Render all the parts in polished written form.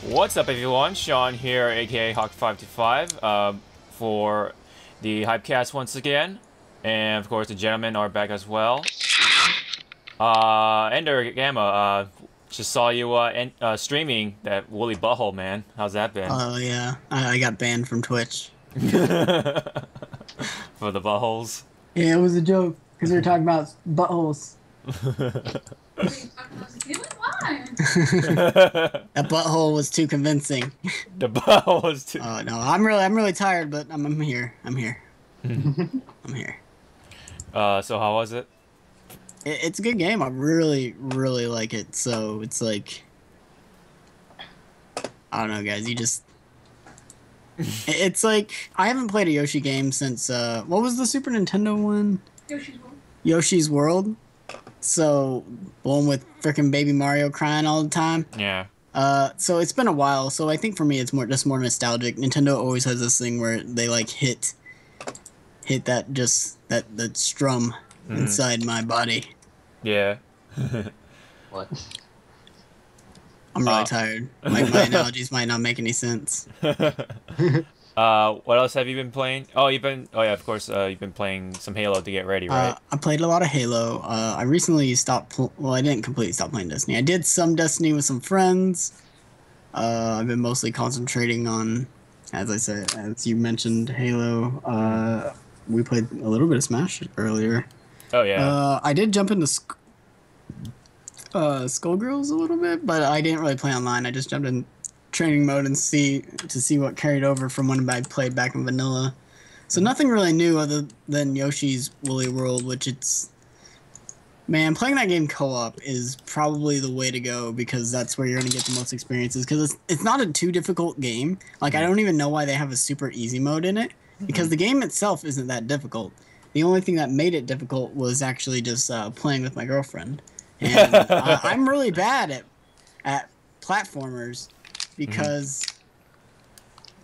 What's up, everyone? Sean here, aka Hawk525, for the Hypecast once again, and of course the gentlemen are back as well. Ender Gamma, just saw you streaming that woolly butthole, man. How's that been? Oh yeah, I got banned from Twitch. For the buttholes. Yeah, it was a joke because we were talking about buttholes. That butthole was too convincing. The butthole was too. Oh no, I'm really tired, but I'm here. I'm here. I'm here. So how was it? It's a good game. I really like it. So it's like, I don't know, guys. You just. It's like I haven't played a Yoshi game since what was the Super Nintendo one? Yoshi's World. Yoshi's World. So the one with frickin' Baby Mario crying all the time. Yeah. So it's been a while. So I think for me it's just more nostalgic. Nintendo always has this thing where they like hit that strum inside my body. Yeah. What? I'm really tired. My analogies might not make any sense. What else have you been playing? Oh, yeah, of course, you've been playing some Halo to get ready, right? I played a lot of Halo. I recently stopped. Well, I didn't completely stop playing Destiny. I did some Destiny with some friends. I've been mostly concentrating on, as you mentioned, Halo. We played a little bit of Smash earlier. Oh yeah. I did jump into Skullgirls a little bit, but I didn't really play online. I just jumped in training mode and see what carried over from when I played back in vanilla. So nothing really new other than Yoshi's Woolly World, which man, playing that game co-op is probably the way to go because that's where you're gonna get the most experiences. Because it's not a too difficult game. Like I don't even know why they have a super easy mode in it because the game itself isn't that difficult. The only thing that made it difficult was actually just playing with my girlfriend. And I'm really bad at platformers because,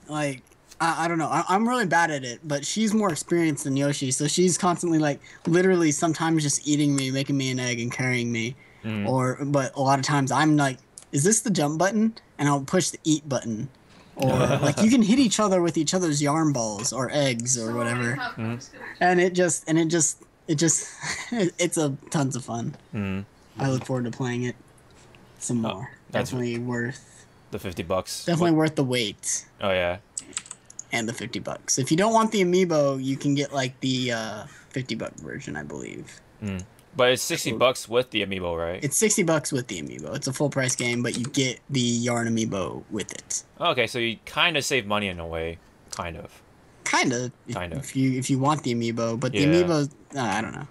like, I don't know. I'm really bad at it, but she's more experienced than Yoshi, so she's constantly, like, literally sometimes just eating me, making me an egg, and carrying me. But a lot of times I'm like, is this the jump button? And I'll push the eat button. Or, like, you can hit each other with each other's yarn balls or eggs or whatever. And it's a tons of fun. I look forward to playing it some more. Definitely worth the $50. Definitely worth the wait. Oh yeah. And the $50. If you don't want the amiibo, you can get like the $50 version, I believe. But it's $60 with the amiibo, right? It's $60 with the amiibo. It's a full price game, but you get the yarn amiibo with it. Okay, so you kind of save money in a way, kind of. Kind of. If you want the amiibo, but the amiibos, I don't know.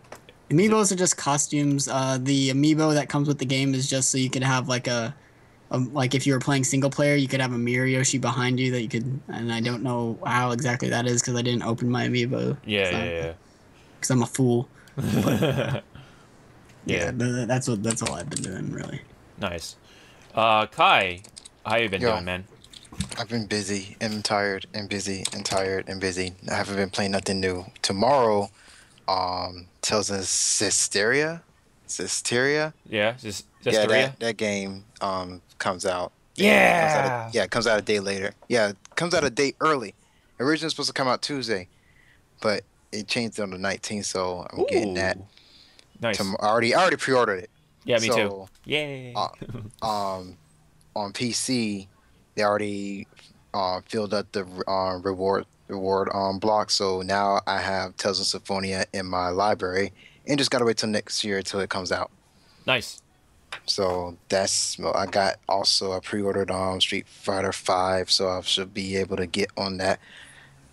Amiibos are just costumes. The amiibo that comes with the game is just so you could have like like if you were playing single player, you could have a mirror Yoshi behind you that you could. And I don't know how exactly that is because I didn't open my amiibo. Yeah. Because I'm a fool. But, yeah, that's all I've been doing really. Nice. Kai, how you been doing, man? I've been busy and tired and busy and tired and busy. I haven't been playing nothing new. Tomorrow, tells us Cisteria. Yeah, that game comes out. Yeah. It comes out a day later. Yeah, it comes out a day early. Originally supposed to come out Tuesday, but it changed on the 19th, so I'm getting that. Nice. I already pre-ordered it. Yeah, me too. Yay. On PC, they already filled up the reward block, so now I have Tales of Symphonia in my library, and just gotta wait till next year till it comes out. Nice. So I got I pre-ordered Street Fighter 5, so I should be able to get on that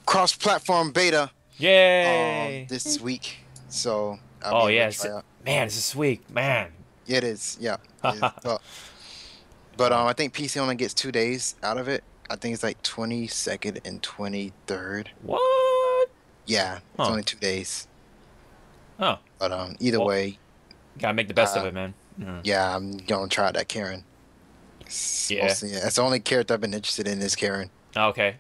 cross-platform beta. Yay! This week. So man, this is sweet, man. Yeah, it is. Yeah. But I think PC only gets 2 days out of it. I think it's like 22nd and 23rd. What? Yeah, it's only 2 days. Oh. But either way, gotta make the best of it, man. Yeah, I'm gonna try that Karen. Yeah, that's the only character I've been interested in is Karen. Okay.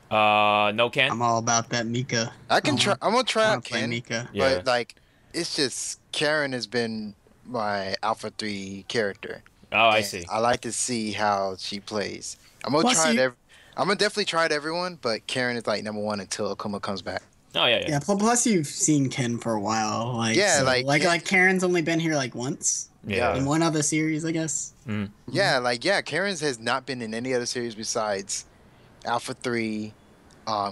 No Ken? I'm all about that Mika. I can try. I'm gonna try out Ken. Mika. But like, it's just Karen has been my Alpha 3 character. Oh, I and see. I like to see how she plays. I'm gonna Plus try it. you, I'm gonna definitely try it everyone, but Karen is like #1 until Akuma comes back. Oh yeah, yeah. yeah. Plus you've seen Ken for a while, like Yeah, so, like like Karen's only been here like once in yeah, one other series, I guess. Mm. yeah. Karen's has not been in any other series besides Alpha 3,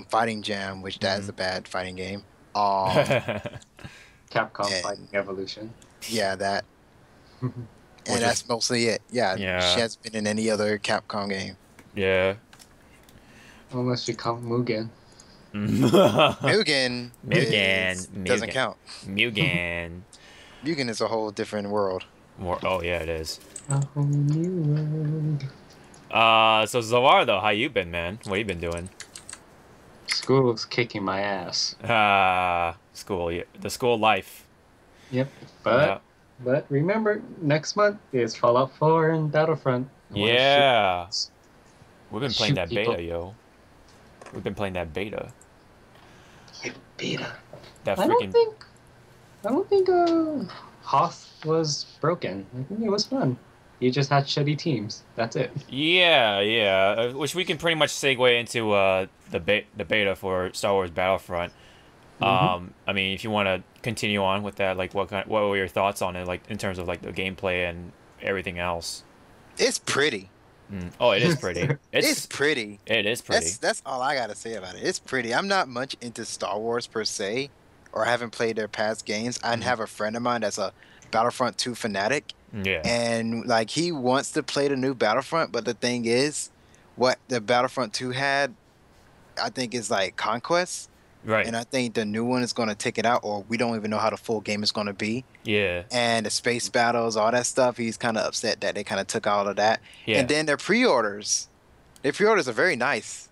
Fighting Jam, which that is a bad fighting game. Capcom and, Fighting Evolution. yeah, that. Which And that's mostly it. Yeah, Yeah. she hasn't been in any other Capcom game. Yeah. Unless you count Mugen. Mugen doesn't count. Mugen. Mugen is a whole different world. Oh yeah, it is. A whole new world. So Zawar though, how you been, man? What you been doing? School's kicking my ass. School, yeah, the school life. Yep. But remember, next month is Fallout 4 and Battlefront. I wanna Yeah. shoot- We've been playing shoot that people. beta, yo. We've been playing that beta. Yeah, beta. That I freaking. don't think Hoth was broken. I think it was fun. You just had shitty teams. That's it. Yeah, yeah. Which we can pretty much segue into the beta for Star Wars Battlefront. I mean, if you want to continue on with that, like what were your thoughts on it, like in terms of like the gameplay and everything else? It's pretty. Oh, it is pretty. It's pretty. It is pretty. That's all I gotta say about it. It's pretty. I'm not much into Star Wars per se, or I haven't played their past games. I have a friend of mine that's a Battlefront 2 fanatic, Yeah. and like he wants to play the new Battlefront, but the thing is, what the Battlefront 2 had, I think, is like Conquest. Right. And I think the new one is going to take it out, or we don't even know how the full game is going to be. Yeah. And the space battles, all that stuff, he's kind of upset that they kind of took all of that. Yeah. And then their pre-orders are very nice.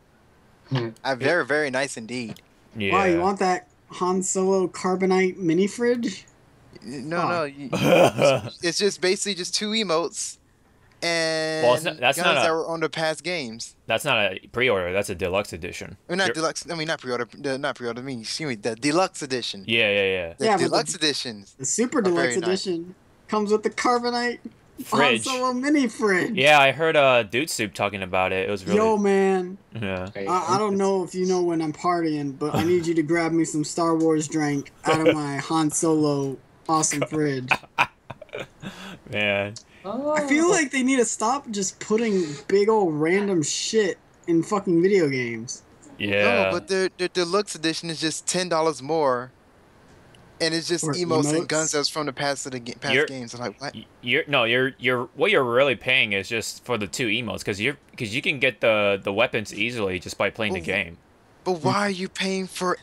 Very, very nice indeed. Yeah. Wow, you want that Han Solo carbonite mini fridge? No, it's just basically just 2 emotes and Well, that's guns not that were on the past games. That's not a pre-order. That's a deluxe edition. Or not deluxe. I mean, not pre-order. Not pre-order. I mean, excuse me, the deluxe edition. Yeah, yeah, yeah. The Yeah, but deluxe editions. The super are deluxe very nice. edition comes with the carbonite Han Fridge. Solo mini fridge. Yeah, I heard Dude Soup talking about it. It was really. Yo, man. Yeah. Okay. I don't know if you know when I'm partying, but I need you to grab me some Star Wars drink out of my Han Solo awesome fridge. Man. I feel like they need to stop just putting big old random shit in fucking video games. Yeah. No, but the deluxe edition is just $10 more, and it's just Or emotes and emotes? guns that's from the past You're- games. I'm like, what? You're what you're really paying is just for the 2 emotes because you can get the weapons easily just by playing the game. But why are you paying for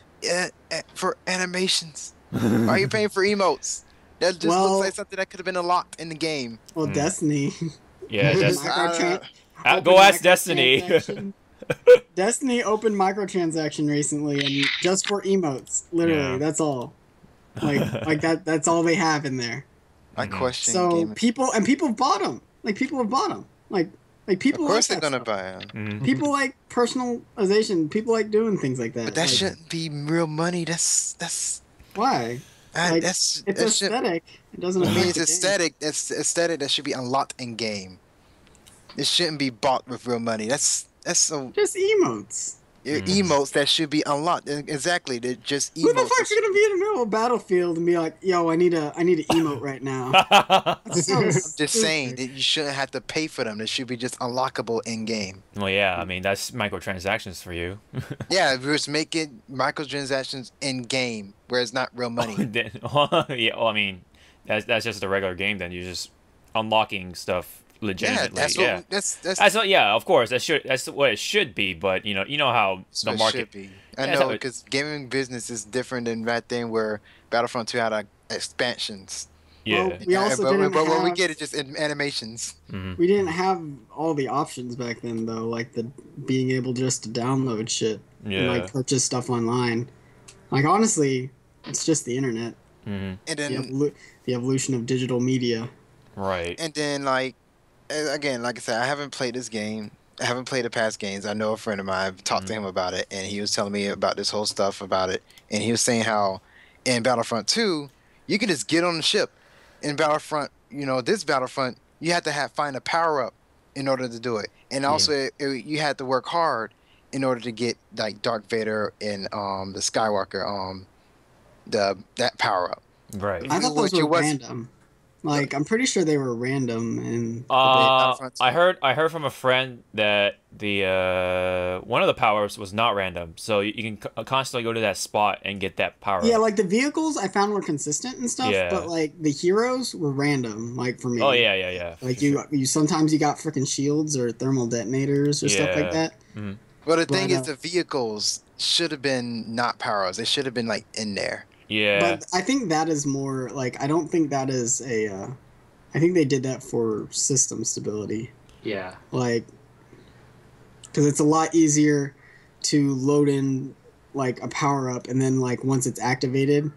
animations? Why are you paying for emotes? That just Well- looks like something that could have been unlocked in the game. Well, Destiny. Yeah, Microtran- go open ask Destiny. microtransaction. Destiny opened microtransaction recently, and just for emotes, literally, Yeah. that's all. Like that. That's all they have in there. I question So gaming. people have bought them. Like people have bought them. Like people. Of course like they're that gonna stuff. buy them. People like personalization. People like doing things like that. But that Like, shouldn't be real money. That's why? Like, that's It's that should- aesthetic. It doesn't. I mean, affect it's the game. aesthetic. That's aesthetic that should be unlocked in game. It shouldn't be bought with real money. That's so Just emotes. emotes that should be unlocked. Exactly, they're just emotes. Who the fuck's gonna be in the middle of Battlefield and be like, "Yo, I need an emote right now"? That's so I'm stupid. just saying that you shouldn't have to pay for them. They should be just unlockable in game. Well, yeah. I mean, that's microtransactions for you. Yeah, we're just making microtransactions in game where it's not real money. Yeah. Well, I mean, that's just a regular game. Then you're just unlocking stuff Yeah, legitimately. that's Yeah. what that's That's what, yeah, of course. That's what it should be. But you know how that's the what it market. should be. I That's know how it- because gaming business is different than that thing where Battlefront 2 had like, expansions. Yeah. Well, We also but didn't when we have- get it just in animations. We didn't have all the options back then, though, like the being able just to download shit and Yeah. like purchase stuff online. Like honestly, it's just the internet. And The, then the evolution of digital media. Right. And then, like, again, like I said, I haven't played this game. I haven't played the past games. I know a friend of mine. I've talked to him about it, and he was telling me about this whole stuff about it. And he was saying how in Battlefront 2, you can just get on the ship. In Battlefront, this Battlefront, you had to find a power up in order to do it, and also you had to work hard in order to get like Darth Vader and the Skywalker that power up. Right. I thought those were random. Like, I'm pretty sure they were random in I heard from a friend that the one of the powers was not random, so you can constantly go to that spot and get that power. Yeah, like the vehicles I found were consistent and stuff, but like the heroes were random. Like for me. Oh yeah. Like you sometimes you got freaking shields or thermal detonators or stuff like that. Mm-hmm. Well, the thing is, the vehicles should have been not powers. They should have been like in there. Yeah. But I think that is more like I don't think that is a. I think they did that for system stability. Yeah. Like, because it's a lot easier to load in like a power up and then like once it's activated.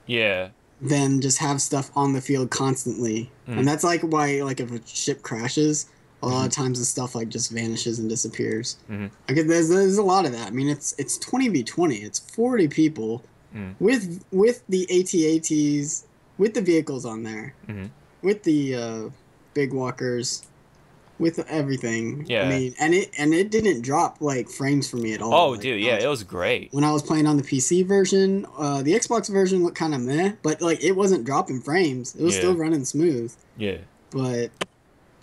Yeah. Then just have stuff on the field constantly, and that's like why like if a ship crashes. A lot of times the stuff like just vanishes and disappears. Like there's a lot of that. I mean, it's 20v20. It's 40 people with the AT-ATs, with the vehicles on there, with the big walkers, with everything. Yeah. I mean, and it didn't drop like frames for me at all. Oh, like, dude, yeah, it was great. When I was playing on the PC version, the Xbox version looked kind of meh, but like it wasn't dropping frames. It was still running smooth. Yeah. But.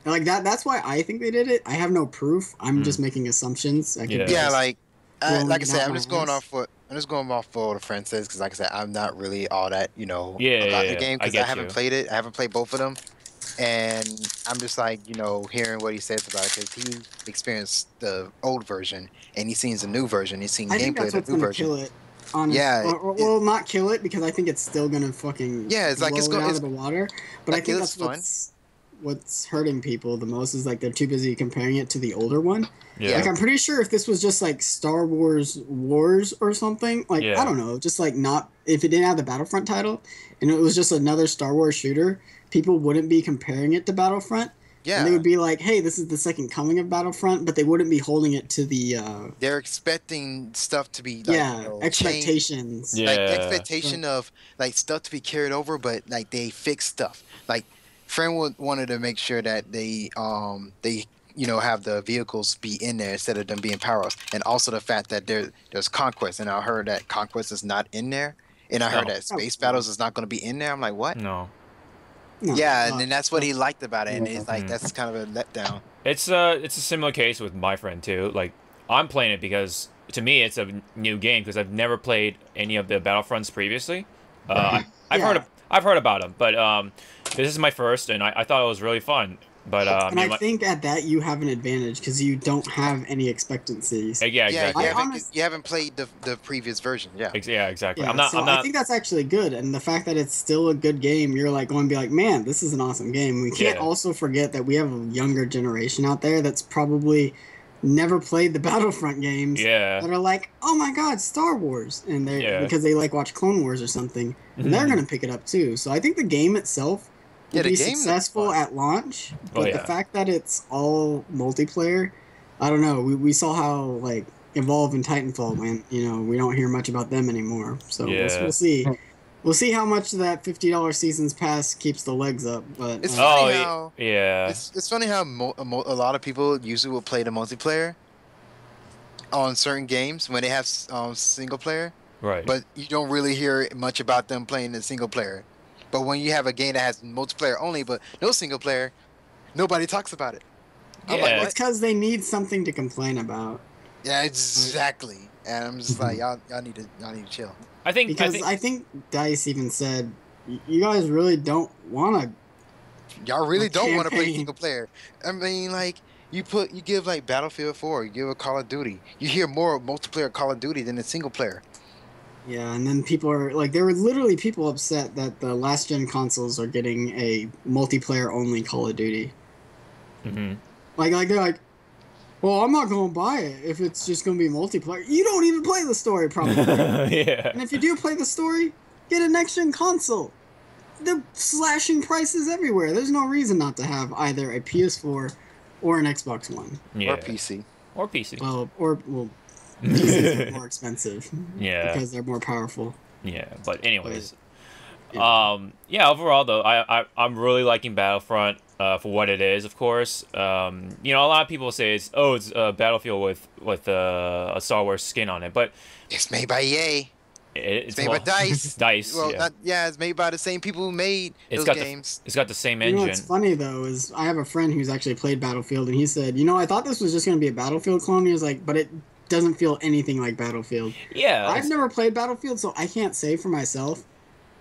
Like that's why I think they did it. I have no proof. I'm just making assumptions. Like I said, I'm just going off what the friend says because, like I said, I'm not really all that about the game because I haven't played it. I haven't played both of them, and I'm just like hearing what he says about it because he experienced the old version and he's seen the new version. He's seen gameplay of the new version. Kill it. Well, not kill it because I think it's still gonna fucking it's like it's going out of the water. But I think that's what's hurting people the most is like they're too busy comparing it to the older one. Yeah. Like I'm pretty sure if this was just like Star Wars Wars or something, like I don't know, just like not if it didn't have the Battlefront title and it was just another Star Wars shooter, people wouldn't be comparing it to Battlefront. Yeah. And they would be like, hey, this is the second coming of Battlefront, but they wouldn't be holding it to the they're expecting stuff to be like expectations. Changed. Like expectation of like stuff to be carried over, but like they fix stuff. Like friend wanted to make sure that they have the vehicles be in there instead of them being power-ups, and also the fact that there's conquest, and I heard that conquest is not in there, and I heard that space battles is not going to be in there. I'm like, what? No. Yeah, and then that's what he liked about it, and it's like that's kind of a letdown. It's a similar case with my friend too. Like I'm playing it because to me it's a new game because I've never played any of the Battlefronts previously. I've heard about them, but this is my first, and I thought it was really fun. But and I think at that you have an advantage because you don't have any expectancies. Yeah, exactly. You haven't played the previous version. Yeah. Yeah, exactly. Yeah, I think that's actually good, and the fact that it's still a good game, you're like going to be like, man, this is an awesome game. We can't also forget that we have a younger generation out there that's probably never played the Battlefront games. Yeah. That are like, oh my god, Star Wars, and they because they like watch Clone Wars or something, and they're gonna pick it up too. So I think the game itself will be successful at launch, but the fact that it's all multiplayer, I don't know. We saw how like Evolve and Titanfall went. We don't hear much about them anymore. So we'll see. We'll see how much that $50 season's pass keeps the legs up. But it's funny how it's funny how a lot of people usually will play the multiplayer on certain games when they have single player. Right. But you don't really hear much about them playing the single player. But when you have a game that has multiplayer only but no single player, nobody talks about it. Yeah, it's because they need something to complain about. Yeah, exactly. And I'm just like, y'all need to chill. I think Dice even said, you guys really don't want to. Y'all really don't want to play single player. I mean, like you give like Battlefield 4, you give a Call of Duty. You hear more multiplayer Call of Duty than a single player. Yeah, and then people are like, there were literally people upset that the last gen consoles are getting a multiplayer only Call of Duty. Mm-hmm. Like they're like, well, I'm not going to buy it if it's just going to be multiplayer. You don't even play the story, probably. Yeah. And if you do play the story, get a next-gen console. They're slashing prices everywhere. There's no reason not to have either a PS4 or an Xbox One. Yeah. Or PC. Well, PCs are more expensive. Yeah. Because they're more powerful. Yeah, but anyways. Overall, though, I'm really liking Battlefront. for what it is, of course. You know, a lot of people say it's a Battlefield with a Star Wars skin on it, but It's made by EA. It's made by Dice. Dice, Well, yeah. it's made by the same people who made It's those got games. it's got the same You engine. know what's funny though is I have a friend who's actually played Battlefield, and he said, you know, I thought this was just going to be a Battlefield clone. He was like, but it doesn't feel anything like Battlefield. Yeah, I've never played Battlefield, so I can't say for myself,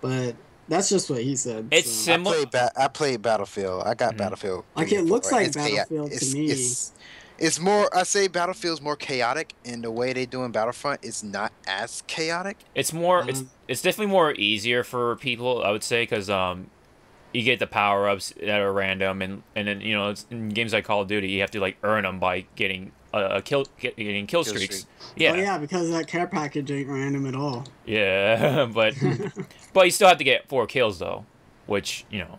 but that's just what he said. It's so. similar. I played Battlefield. I got Battlefield. Like, it looks like It's Battlefield to me. It's more. I say Battlefield's more chaotic, and the way they do in Battlefront is not as chaotic. It's more. It's definitely more easier for people, I would say, because you get the power ups that are random, and then you know, in games like Call of Duty, you have to like earn them by getting getting kill streaks. Yeah. Oh yeah, because that care package ain't random at all. Yeah, but you still have to get 4 kills though, which you know,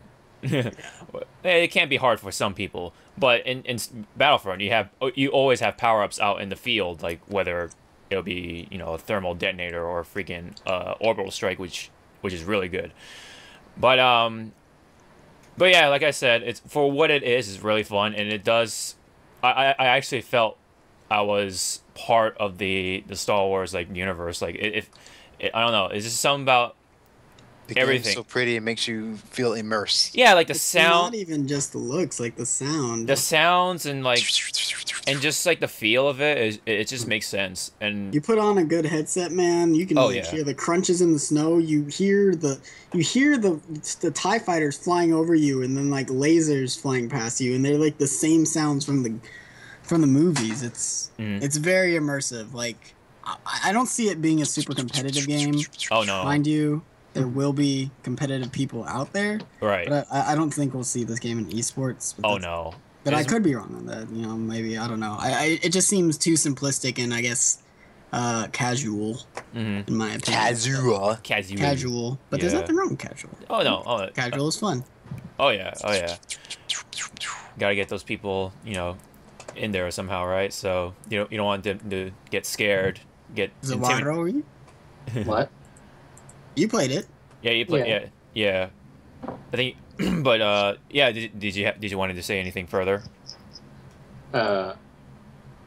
it can be hard for some people. But in Battlefront, you always have power ups out in the field, like whether it'll be, you know, a thermal detonator or a freaking orbital strike, which is really good. But yeah, like I said, it's for what it is really fun, and it does. I actually felt I was part of the Star Wars like universe. Like I don't know, it's just something about everything. Game's so pretty, it makes you feel immersed. Yeah, like the It's sound. not even just the looks, like the sound. The sounds and like, and just like the feel of it just makes sense. And you put on a good headset, man. You can hear the crunches in the snow. You hear the TIE fighters flying over you, and then like lasers flying past you, and they're like the same sounds from the movies. It's very immersive. Like I don't see it being a super competitive game. Oh no, mind you. There will be competitive people out there, right? But I don't think we'll see this game in esports. Oh no! But I could be wrong on that. You know, maybe I don't know. It just seems too simplistic and I guess casual in my opinion. Casual. But there's nothing wrong with casual. Oh no! Casual is fun. Oh yeah! Gotta get those people, you know, in there somehow, right? So you don't want them to get scared, get ZawarudoWrrryyy? What? You played it. Yeah, you played. Yeah. I think, but yeah. Did you wanted to say anything further?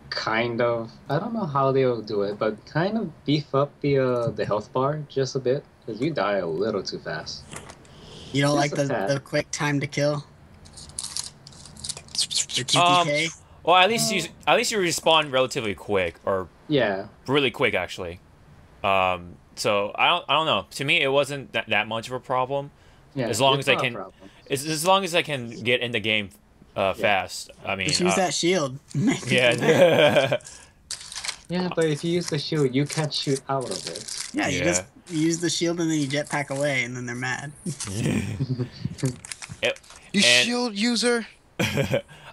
Kind of. I don't know how they'll do it, but kind of beef up the health bar just a bit, because you die a little too fast. You don't like the quick time to kill? The TTK? Well, at least you respawn relatively quick, or really quick actually. So I don't know. To me, it wasn't that much of a problem. Yeah, as long as I can, as long as I can get in the game fast. I mean, just use that shield. Yeah. Yeah, but if you use the shield, you can't shoot out of it. Yeah, you just use the shield and then you jetpack away, and then they're mad. Shield user.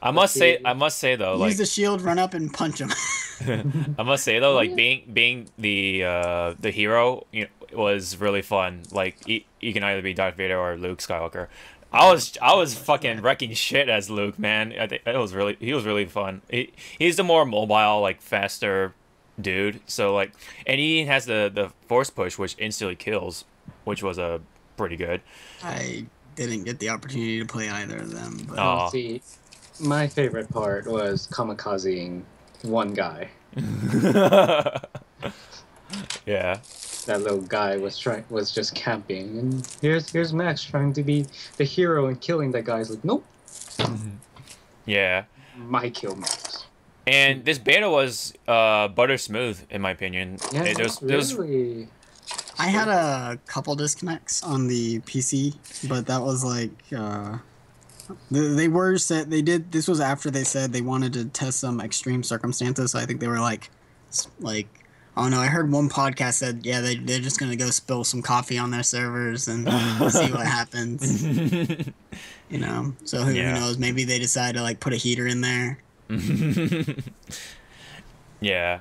I must say though, use the shield, run up and punch him. I must say though, like being the hero, you know, was really fun. Like you can either be Darth Vader or Luke Skywalker. I was fucking wrecking shit as Luke, man. I think he was really fun. He's the more mobile, like faster dude. So like, and he has the force push, which instantly kills, which was pretty good. I didn't get the opportunity to play either of them. But see, my favorite part was kamikazing one guy. Yeah. That little guy was just camping, and here's Max trying to be the hero and killing that guy. He's like, nope. Yeah. My kill Max. And this beta was butter smooth in my opinion. Yeah, really. I had a couple disconnects on the PC, but that was like they were said they did. This was after they said they wanted to test some extreme circumstances. So I think they were like. Oh no! I heard one podcast said, yeah, they're just gonna go spill some coffee on their servers and see what happens. You know, so who knows? Maybe they decide to like put a heater in there. Yeah,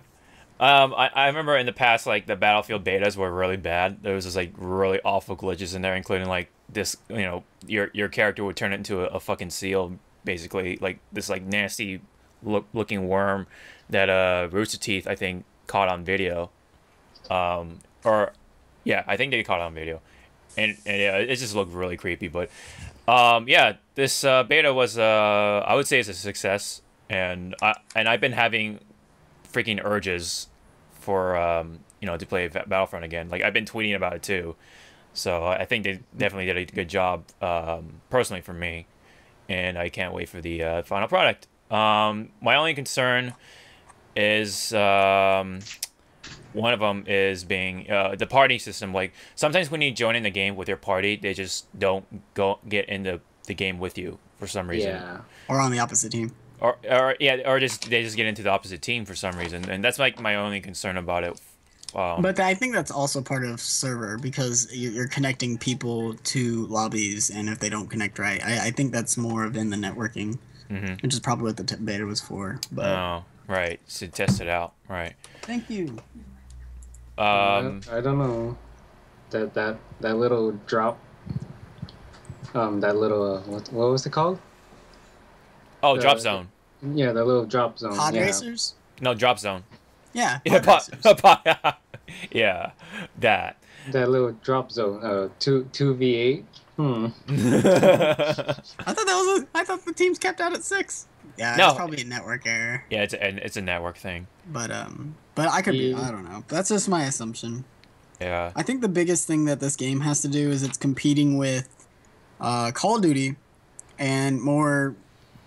I remember in the past, like the Battlefield betas were really bad. There was just like really awful glitches in there, including like this. You know, your character would turn it into a fucking seal, basically, like this like nasty looking worm that Rooster Teeth I think caught on video, I think they caught it on video, and yeah, it just looked really creepy. But Yeah, this beta was I would say it's a success, and I've been having freaking urges for to play Battlefront again. Like I've been tweeting about it too, so I think they definitely did a good job personally for me, and I can't wait for the final product. My only concern is one of them is being the party system. Like sometimes when you join in the game with your party, they just don't get into the game with you for some reason. Yeah. Or on the opposite team. Or they just get into the opposite team for some reason, and that's like my only concern about it. But I think that's also part of server because you're connecting people to lobbies, and if they don't connect right, I think that's more of in the networking, which is probably what the beta was for. But oh, right, to test it out, right? Thank you. I don't know. That little drop. That little what was it called? Oh, drop zone. Yeah, the little drop zone. Pod yeah. racers. No, drop zone. Yeah. Yeah, Pod yeah, that. That little drop zone. 2v8. I thought the teams kept out at 6. Yeah, No. it's probably a network error. Yeah, it's a network thing. But I could be. I don't know. That's just my assumption. Yeah. I think the biggest thing that this game has to do is it's competing with Call of Duty, and more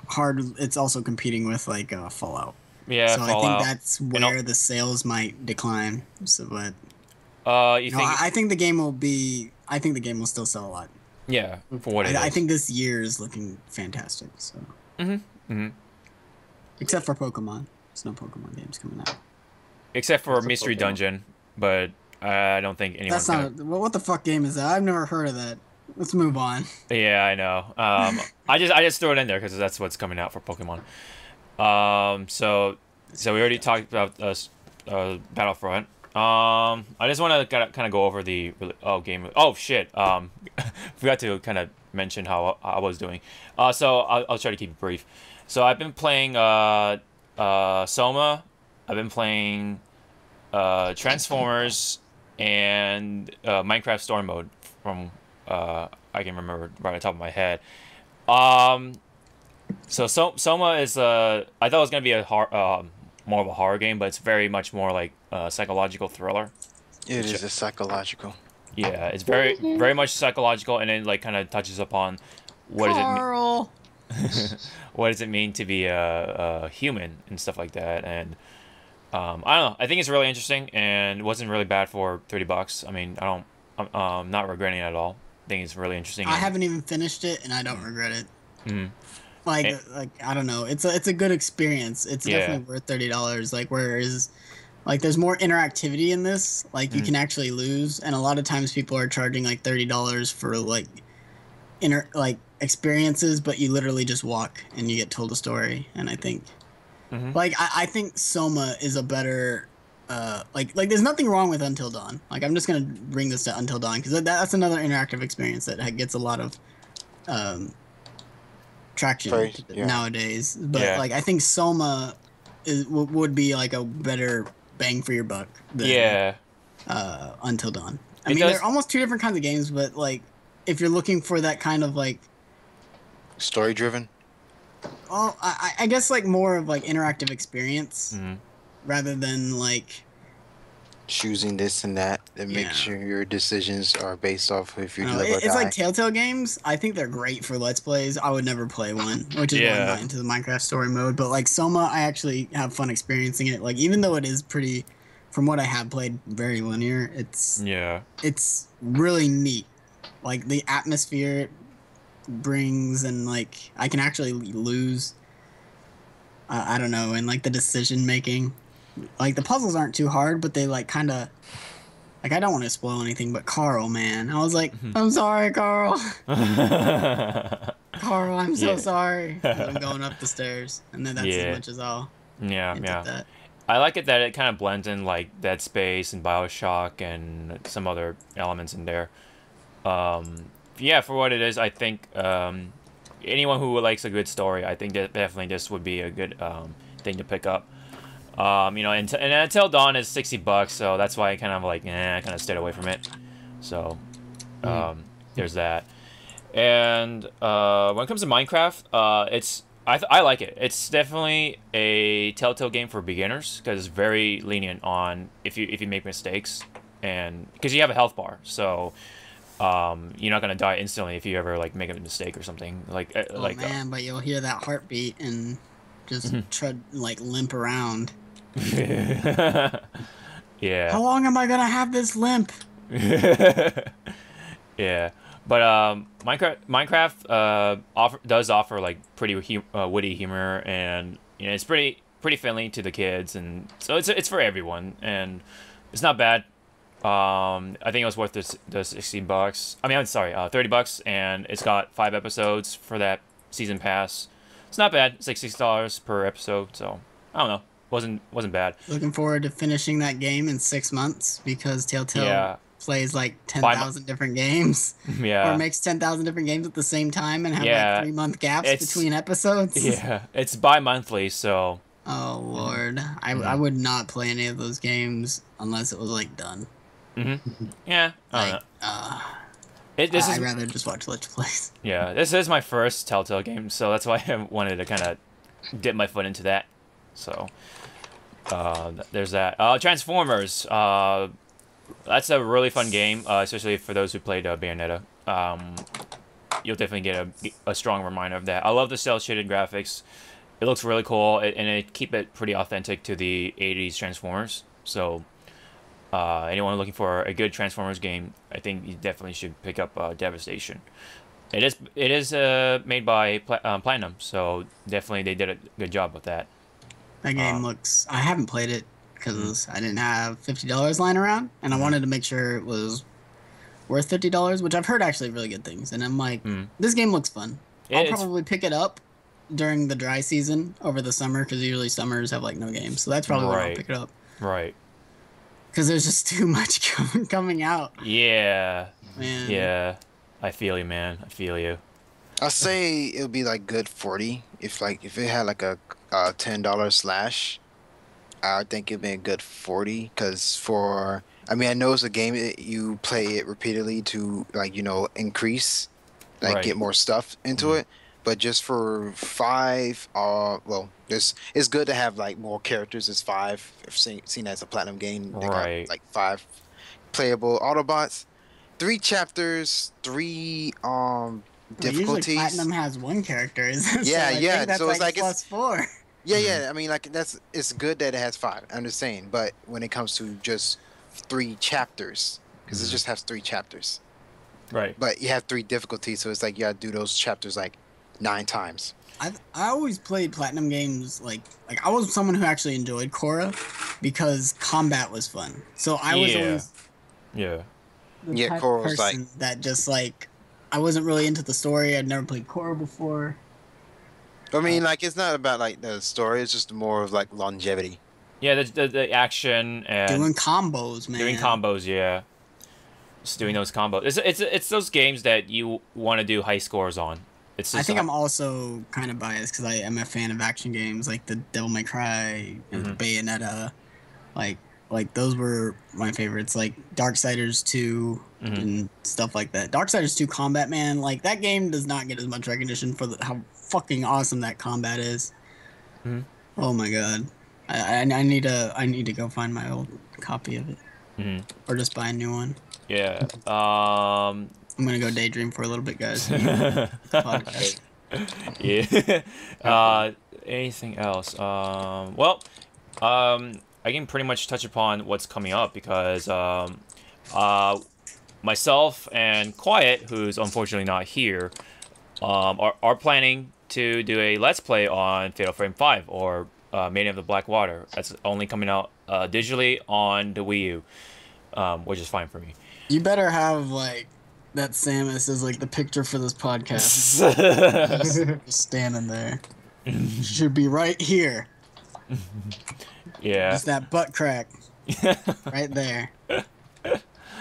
hard. It's also competing with like Fallout. Yeah, so Fallout. I think that's where the sales might decline. So, but you think? I think the game will be. I think the game will still sell a lot. Yeah, for what it is. I think this year is looking fantastic. So. Except for Pokemon. There's no Pokemon games coming out. Except for Mystery Dungeon, but I don't think anyone's That's not. What the fuck game is that? I've never heard of that. Let's move on. Yeah, I know. I just threw it in there because that's what's coming out for Pokemon. So we already talked about Battlefront. I just want to kind of go over the game. Oh shit. Forgot to kind of mention how I was doing. So I'll try to keep it brief. So I've been playing Soma. I've been playing Transformers and Minecraft Story Mode from I can remember right on top of my head. So Soma is I thought it was gonna be a more of a horror game, but it's very much more like a psychological thriller. It is a psychological. Yeah, it's very much psychological, and it like kind of touches upon what does it mean to be a human and stuff like that. And I don't know. I think it's really interesting, and it wasn't really bad for $30. I mean, I'm not regretting it at all. I think it's really interesting. I haven't even finished it, and I don't regret it. Like I don't know. It's a good experience. It's definitely worth $30. Like whereas, like there's more interactivity in this. Like you can actually lose, and a lot of times people are charging like $30 for like experiences, but you literally just walk and you get told a story. And I think, like I think Soma is a better. Like there's nothing wrong with Until Dawn. Like I'm just gonna bring this to Until Dawn because that's another interactive experience that gets a lot of traction nowadays. But like I think Soma would be like a better bang for your buck than Until Dawn. I mean they're almost two different kinds of games, but like if you're looking for that kind of like story driven. Well, I guess like more of like interactive experience. Rather than like choosing this and that make sure your decisions are based off if you live or it's die. like Telltale games. I think they're great for Let's Plays. I would never play one, which is why I'm not into the Minecraft story mode. But like Soma, I actually have fun experiencing it. Like even though it is pretty, from what I have played, very linear. It's really neat. Like the atmosphere it brings, and like I can actually lose. I don't know, and like the decision making. Like, the puzzles aren't too hard, but they, like, kind of... Like, I don't want to spoil anything, but Carl, man. I was like, I'm sorry, Carl. Carl, I'm so sorry. I'm going up the stairs. And then that's as much as I'll... That. I like it that it kind of blends in, like, Dead Space and Bioshock and some other elements in there. Yeah, for what it is, I think... anyone who likes a good story, I think that definitely this would be a good thing to pick up. And Until Dawn is $60, so that's why I kind of like, I kind of stayed away from it. So, there's that. And when it comes to Minecraft, I like it. It's definitely a Telltale game for beginners because it's very lenient on if you make mistakes, and because you have a health bar, so you're not gonna die instantly if you ever like make a mistake or something Man, but you'll hear that heartbeat and just like limp around. Yeah. How long am I gonna have this limp? Yeah, but Minecraft does offer like pretty witty humor, and it's pretty friendly to the kids, and so it's for everyone, and it's not bad. I think it was worth the $16. I mean, I'm sorry, $30, and it's got 5 episodes for that season pass. It's not bad. It's like $6 per episode, so I don't know. Wasn't bad. Looking forward to finishing that game in 6 months because Telltale plays like 10,000 different games. Yeah. Or makes 10,000 different games at the same time and have like 3-month gaps between episodes. Yeah, it's bi-monthly, so. Oh Lord, I would not play any of those games unless it was like done. Yeah. Like, I'd rather just watch Let's Plays. Yeah, this is my first Telltale game, so that's why I wanted to kind of dip my foot into that. So, there's that. Transformers. That's a really fun game, especially for those who played Bayonetta. You'll definitely get a strong reminder of that. I love the cel-shaded graphics. It looks really cool, and it keep it pretty authentic to the 80s Transformers. So, anyone looking for a good Transformers game, I think you definitely should pick up Devastation. It is made by Platinum, so definitely they did a good job with that. That game looks... I haven't played it because I didn't have $50 lying around, and I wanted to make sure it was worth $50, which I've heard actually really good things. And I'm like, this game looks fun. I'll probably pick it up during the dry season over the summer because usually summers have like no games. So that's probably when I'll pick it up. Right. Because there's just too much coming out. Yeah. Man. Yeah. I feel you, man. I feel you. I'll say it would be like good 40 if it had like a $10 slash. I think it'd be a good 40 because I know it's a game you play it repeatedly to increase, get more stuff into it. But just for 5, it's good to have like more characters. It's 5, if seen as a platinum game. They got like 5 playable Autobots, 3 chapters, 3 difficulties. Usually platinum has 1 character, isn't it? Yeah, that's so it's like plus 4. Yeah. I mean, it's good that it has 5. I'm just saying, but when it comes to just 3 chapters, because it just has 3 chapters, right? But you have 3 difficulties, so it's like you gotta do those chapters like 9 times. I always played platinum games like I was someone who actually enjoyed Korra because combat was fun. So I was always the type Korra of was person that just I wasn't really into the story. I'd never played Korra before. I mean, it's not about the story. It's just more of longevity. Yeah, the action and doing combos, man. Doing combos, yeah. Just doing those combos. It's those games that you want to do high scores on. I think I'm also kind of biased because I am a fan of action games like the Devil May Cry and the Bayonetta. Like those were my favorites, like Darksiders 2 and stuff like that. Darksiders 2 Combat, man, that game does not get as much recognition for how fucking awesome that combat is. Oh my god, I need to go find my old copy of it, or just buy a new one. Yeah. I'm gonna go daydream for a little bit, guys. Yeah. Anything else? I can pretty much touch upon what's coming up because myself and Cwiet, who's unfortunately not here, are planning to do a Let's Play on Fatal Frame 5 or Maiden of the Black Water. That's only coming out digitally on the Wii U, which is fine for me. You better have that Samus is the picture for this podcast. Just standing there. Should be right here. Yeah. Just that butt crack. Right there.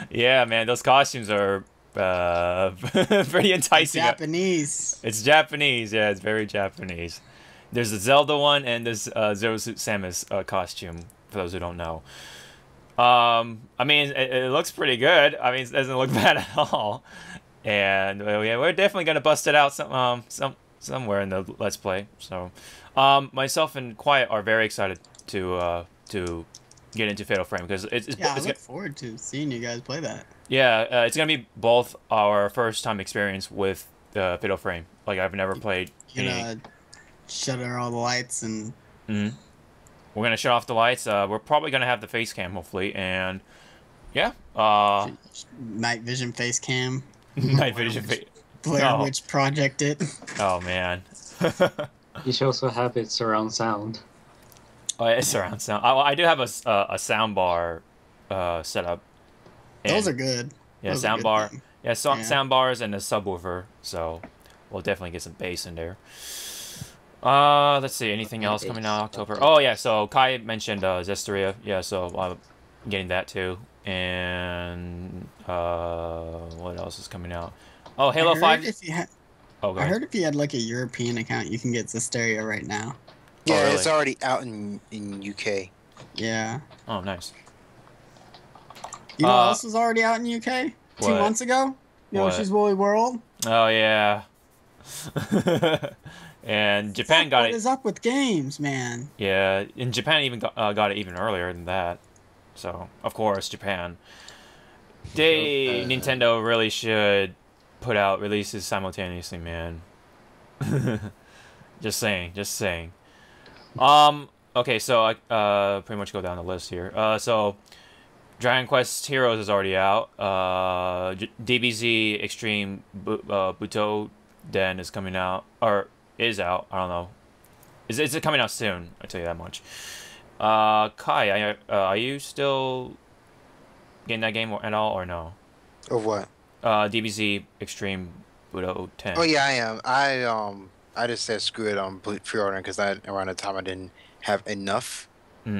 Yeah, man, those costumes are pretty enticing. Japanese. It's Japanese, yeah, it's very Japanese. There's the Zelda one and this Zero Suit Samus costume, for those who don't know. I mean, it looks pretty good. I mean, it doesn't look bad at all. And yeah, we're definitely gonna bust it out somewhere in the Let's Play. So, myself and Cwiet are very excited to get into Fatal Frame because I look forward to seeing you guys play that. Yeah, it's gonna be both our first time experience with Fatal Frame. Like I've never played. You're gonna shutter all the lights and. Mm-hmm. We're gonna shut off the lights. We're probably gonna have the face cam hopefully, and yeah. Night vision face cam. Night vision face. Blair Witch Project it. Oh man. You should also have it surround sound. Oh, yeah, it's surround sound. I do have a sound bar set up. Those are good. Yeah, sound bar. Yeah, sound bars and a subwoofer. So we'll definitely get some bass in there. Let's see. Anything else coming out in October? Oh yeah. So Kai mentioned Zestiria. Yeah. So I'm getting that too. And what else is coming out? Oh, Halo 5. I heard if you had like a European account, you can get Zestiria right now. Yeah, really? It's already out in UK. Yeah. Oh, nice. You know what else was already out in UK 2 months ago? Yoshi's Woolly World. Oh yeah. And Japan got it. What is up with games, man? Yeah, and Japan even got it even earlier than that. So of course Japan. Nintendo really should put out releases simultaneously, man. Just saying. Okay, so I pretty much go down the list here. So Dragon Quest Heroes is already out. DBZ Extreme Buto Den is coming out, or is out. I don't know. Is it coming out soon? I tell you that much. Kai, are you still getting that game at all or no? Of what? DBZ Extreme Buto 10. Oh yeah, I am. I just said screw it on pre-ordering because around the time I didn't have enough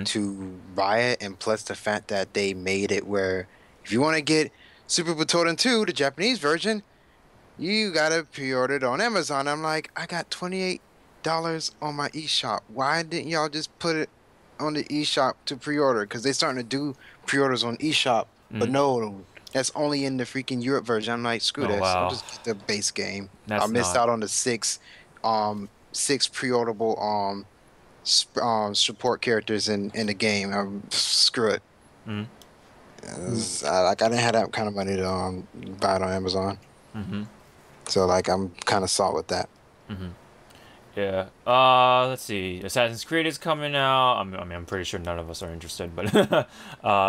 to buy it, and plus the fact that they made it where if you want to get Super Butoden 2, the Japanese version, you gotta pre-order it on Amazon. I'm like, I got $28 on my eShop. Why didn't y'all just put it on the eShop to pre-order? Because they're starting to do pre-orders on eShop, but no, that's only in the freaking Europe version. I'm like, screw this. Wow. I'll just get the base game. That's I missed out on the six pre-orderable support characters in the game. Screw it. I didn't have that kind of money to buy it on Amazon. So like I'm kind of salt with that. Yeah. Let's see. Assassin's Creed is coming out. I mean, I'm pretty sure none of us are interested, but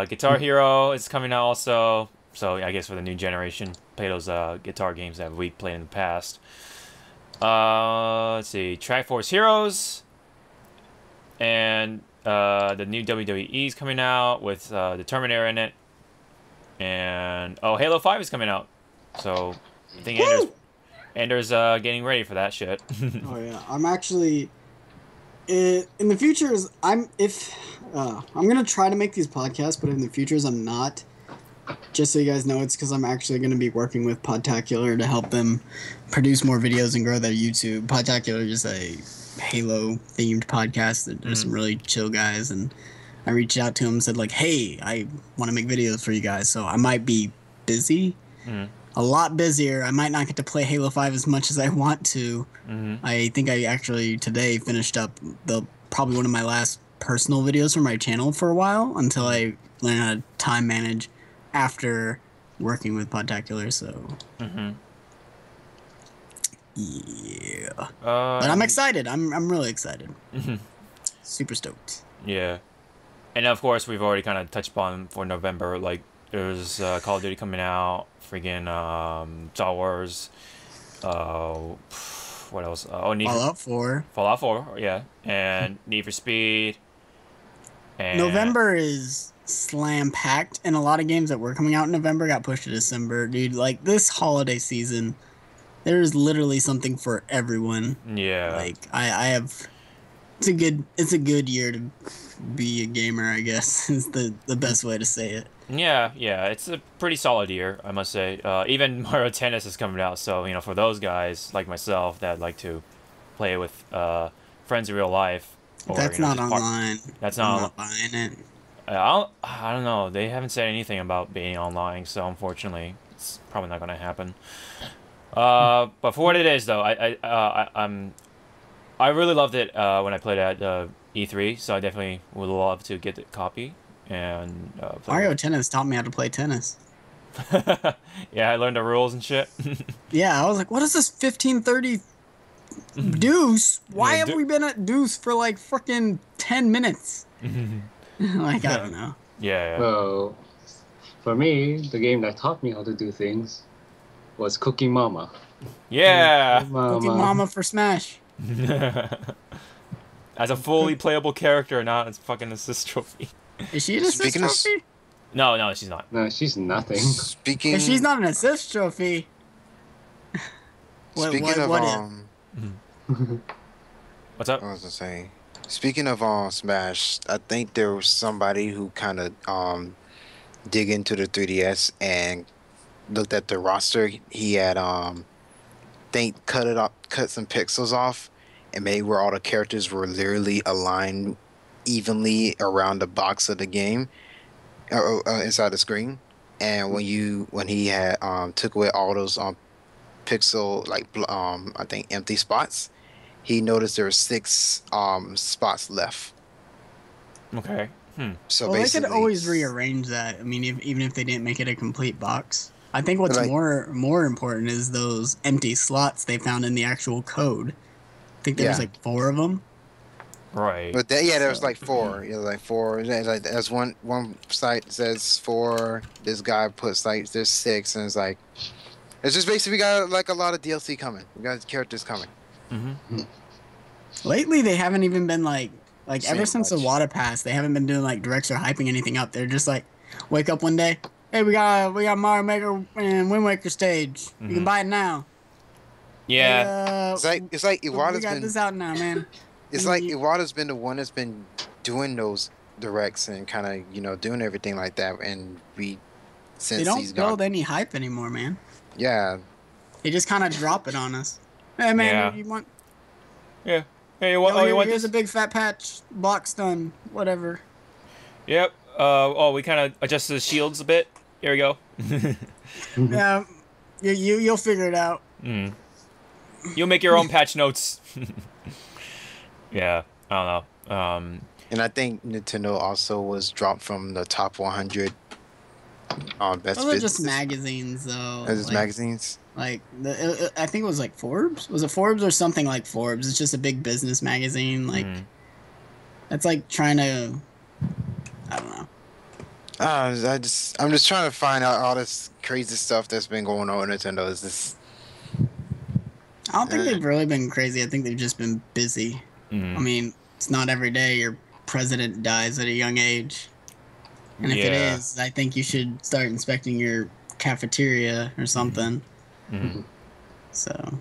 Guitar Hero is coming out also. So I guess for the new generation, play those guitar games that we played in the past. Let's see. Track Force Heroes. And the new WWE is coming out with the Terminator in it. And Halo 5 is coming out. So I think Anders getting ready for that shit. Oh yeah, I'm actually in the futures. I'm gonna try to make these podcasts, but in the futures I'm not. Just so you guys know, it's because I'm actually going to be working with Podtacular to help them produce more videos and grow their YouTube. Podtacular is a Halo-themed podcast. There's some really chill guys, and I reached out to them and said, like, hey, I want to make videos for you guys, so I might be busy. A lot busier. I might not get to play Halo 5 as much as I want to. I think I actually today finished up probably one of my last personal videos for my channel for a while until I learn how to time manage after working with Podtacular, so yeah. But I'm excited. I'm really excited. Super stoked. Yeah, and of course we've already kind of touched upon for November. Like there's Call of Duty coming out, friggin' Star Wars. What else? Fallout 4. Fallout 4, yeah, and Need for Speed. And November is slam packed, and a lot of games that were coming out in November got pushed to December, dude. Like this holiday season, there's literally something for everyone. Yeah, like I have. It's a good year to be a gamer, I guess is the best way to say it. Yeah, it's a pretty solid year, I must say. Even Mario Tennis is coming out, so for those guys like myself that like to play with friends in real life. That's not online. That's not buying it. I don't know. They haven't said anything about being online, so unfortunately, it's probably not gonna happen. But for what it is, though, I really loved it when I played at E3, so I definitely would love to get the copy and play Mario Tennis taught me how to play tennis. Yeah, I learned the rules and shit. Yeah, I was like, what is this 1530 deuce? Why Yeah, have we been at deuce for like freaking 10 minutes? Like, I don't know. Yeah. So, for me, the game that taught me how to do things was Cooking Mama. Yeah. Cookie Mama for Smash. As a fully playable character, not as fucking assist trophy. Is she an assist Speaking of- trophy? No, she's not. No, she's nothing. Speaking. If she's not an assist trophy. Speaking of what is? What's up? I was gonna say. Speaking of Smash, I think there was somebody who kind of dig into the 3DS and looked at the roster. He had think cut some pixels off and made where all the characters were literally aligned evenly around the box of the game, inside the screen. And when he had took away all those pixel I think empty spots, he noticed there were 6 spots left. Okay. So Well, they basically, could always rearrange that. I mean, even if they didn't make it a complete box. I think what's Like- more important is those empty slots they found in the actual code. I think there was Yeah. like 4 of them. Right. But there was like 4. Yeah, like 4. Like as one site says 4. This guy puts like there's 6, and it's just basically we got like a lot of DLC coming. We got characters coming. Lately, they haven't even been like ever Saying since the much. water pass, they haven't been doing like directs or hyping anything up. They're just like, wake up one day, hey, we got Mario Maker and Wind Waker stage. You can buy it now. Yeah. It's like we Iwata's got been this out now, man. it's like Iwata's been the one that's been doing those directs and kind of doing everything like that, and They since don't he's gone, build any hype anymore, man. yeah. They just kind of drop it on us. Hey, man, Yeah. you want? Yeah. Hey, you want here's this? a big fat patch. Block's done. Whatever. Yep. We kind of adjusted the shields a bit. Here we go. Yeah, you'll figure it out. You'll make your own patch notes. Yeah. I don't know. And I think Nintendo also was dropped from the top 100 best Those are just businesses. magazines, though. As Like, magazines. Like I think it was like Forbes. Was it Forbes or something like Forbes? It's just a big business magazine. Like that's like trying to. I don't know. I'm just trying to find out all this crazy stuff that's been going on with Nintendo. Is this? I don't think they've really been crazy. I think they've just been busy. I mean, it's not every day your president dies at a young age. And if it Yeah. is, I think you should start inspecting your cafeteria or something. So.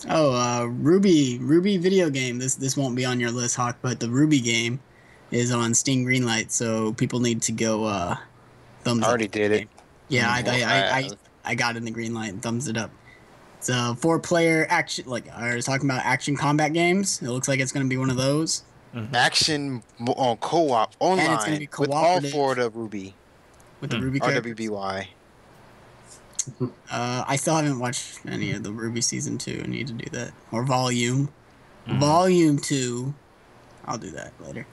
Oh, Ruby video game. This won't be on your list, Hawk, but the Ruby game is on Steam Greenlight, so people need to go thumbs I up. already did it. Yeah, Well, I got in the green light and thumbs it up. It's a 4-player action, like I was talking about action combat games. It looks like it's going to be one of those. Action on co-op online And it's gonna be with all cooperative. 4 of the Ruby With the Ruby character. RWBY. I still haven't watched any of the Ruby Season 2. I need to do that. Or Volume. Volume 2. I'll do that later.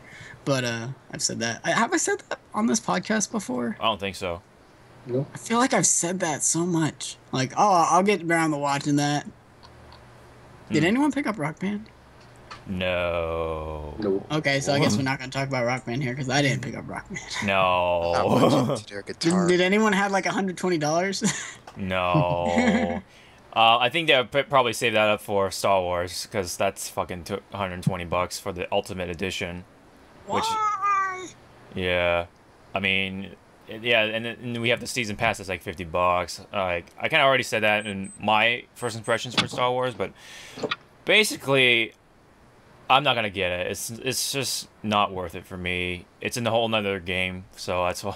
But I've said that. Have I said that on this podcast before? I don't think so. No. I feel like I've said that so much. Like, oh, I'll get around to watching that. Did anyone pick up Rock Band? No. No. Okay, so I guess we're not going to talk about Rock Band here because I didn't pick up Rock Band. I No. went to their guitar. Did anyone have like $120? No. I think they'll probably save that up for Star Wars because that's fucking $120 for the Ultimate Edition. Which, Why? yeah, I mean, yeah, and then we have the season pass that's like $50. Like, I kind of already said that in my first impressions for Star Wars, but basically, I'm not gonna get it. It's just not worth it for me. It's in a whole nother game, so that's why.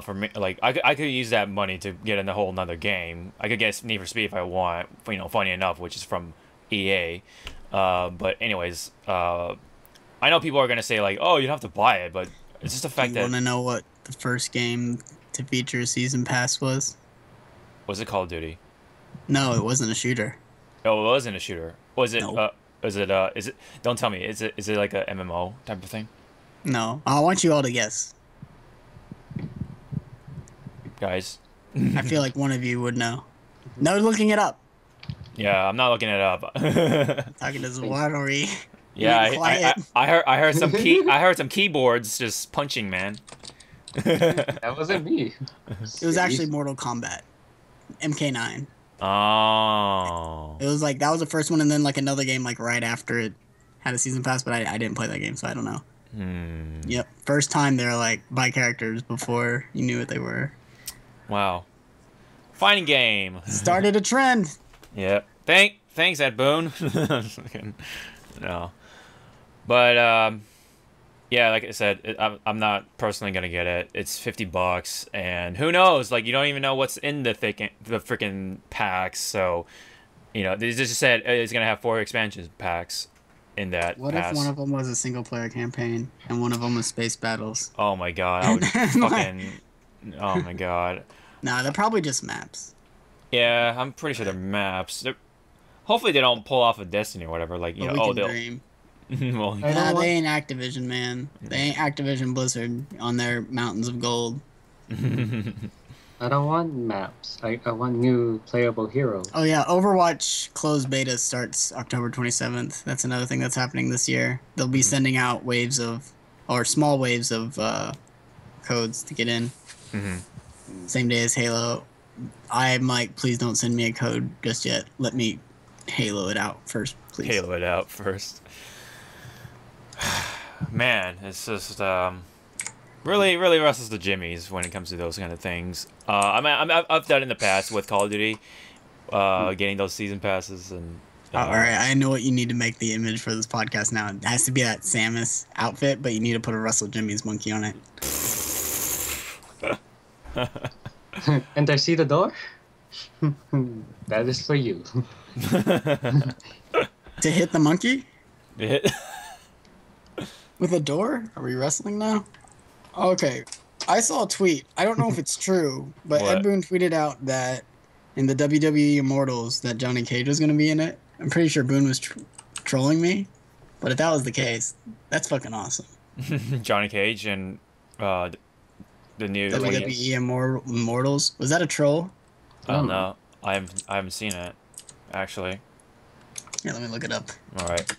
For me, like I could use that money to get in a whole nother game. I could get Need for Speed if I want. Funny enough, which is from EA. But anyways, I know people are gonna say like, oh, you have to buy it, but It's just the Do fact you that want to know what the first game to feature a season pass was? was it Call of Duty? No, it wasn't a shooter. Oh, it wasn't a shooter. Was it? No. Is it? Is it? Don't tell me. Is it like a MMO type of thing, No. I want you all to guess. guys? I feel like one of you would know. No looking it up. Yeah, I'm not looking it up. Talking to ZawarudoWrrryyy. Yeah, Quiet. I heard some keyboards just punching, man. That wasn't me. It was actually Mortal Kombat. MK9. Oh. It was like, that was the first one, and then like another game like right after it had a season pass, but I didn't play that game, so I don't know. Yep. First time they were like, buy characters before you knew what they were. Wow. Fighting game. Started a trend. Yep. Thanks, Ed Boon. No. But yeah, like I said, I'm not personally gonna get it. It's $50, and who knows? Like, you don't even know what's in the freaking packs. So, they just said it's gonna have 4 expansion packs in that. What pass. if one of them was a single player campaign and one of them was space battles? Oh my god! I would fucking. Oh my god. Nah, they're probably just maps. Yeah, I'm pretty sure they're maps. Hopefully they don't pull off a Destiny or whatever. Like, But we can dream. Well, Nah, they ain't Activision, man. They ain't Activision Blizzard on their mountains of gold. I don't want maps. I want new playable heroes. Oh yeah, Overwatch closed beta starts October 27th. That's another thing that's happening this year. They'll be sending out waves of, or small waves of codes to get in. Same day as Halo. I'm like, please don't send me a code just yet. Let me Halo it out first, please. Halo it out first. Man, it's just really rustles the jimmies when it comes to those kind of things. I've done it in the past with Call of Duty, getting those season passes and. All right, I know what you need to make the image for this podcast now. It has to be that Samus outfit, but you need to put a Russell Jimmy's monkey on it. And I see the door? That is for you. To hit the monkey? Hit. With a door? Are we wrestling now? Okay. I saw a tweet. I don't know if it's true, but What? Ed Boon tweeted out that in the WWE Immortals that Johnny Cage was going to be in it. I'm pretty sure Boon was trolling me, but if that was the case, that's fucking awesome. Johnny Cage and the new. WWE Immortals? Was that a troll? I don't know. I haven't seen it, actually. Yeah, let me look it up. All right.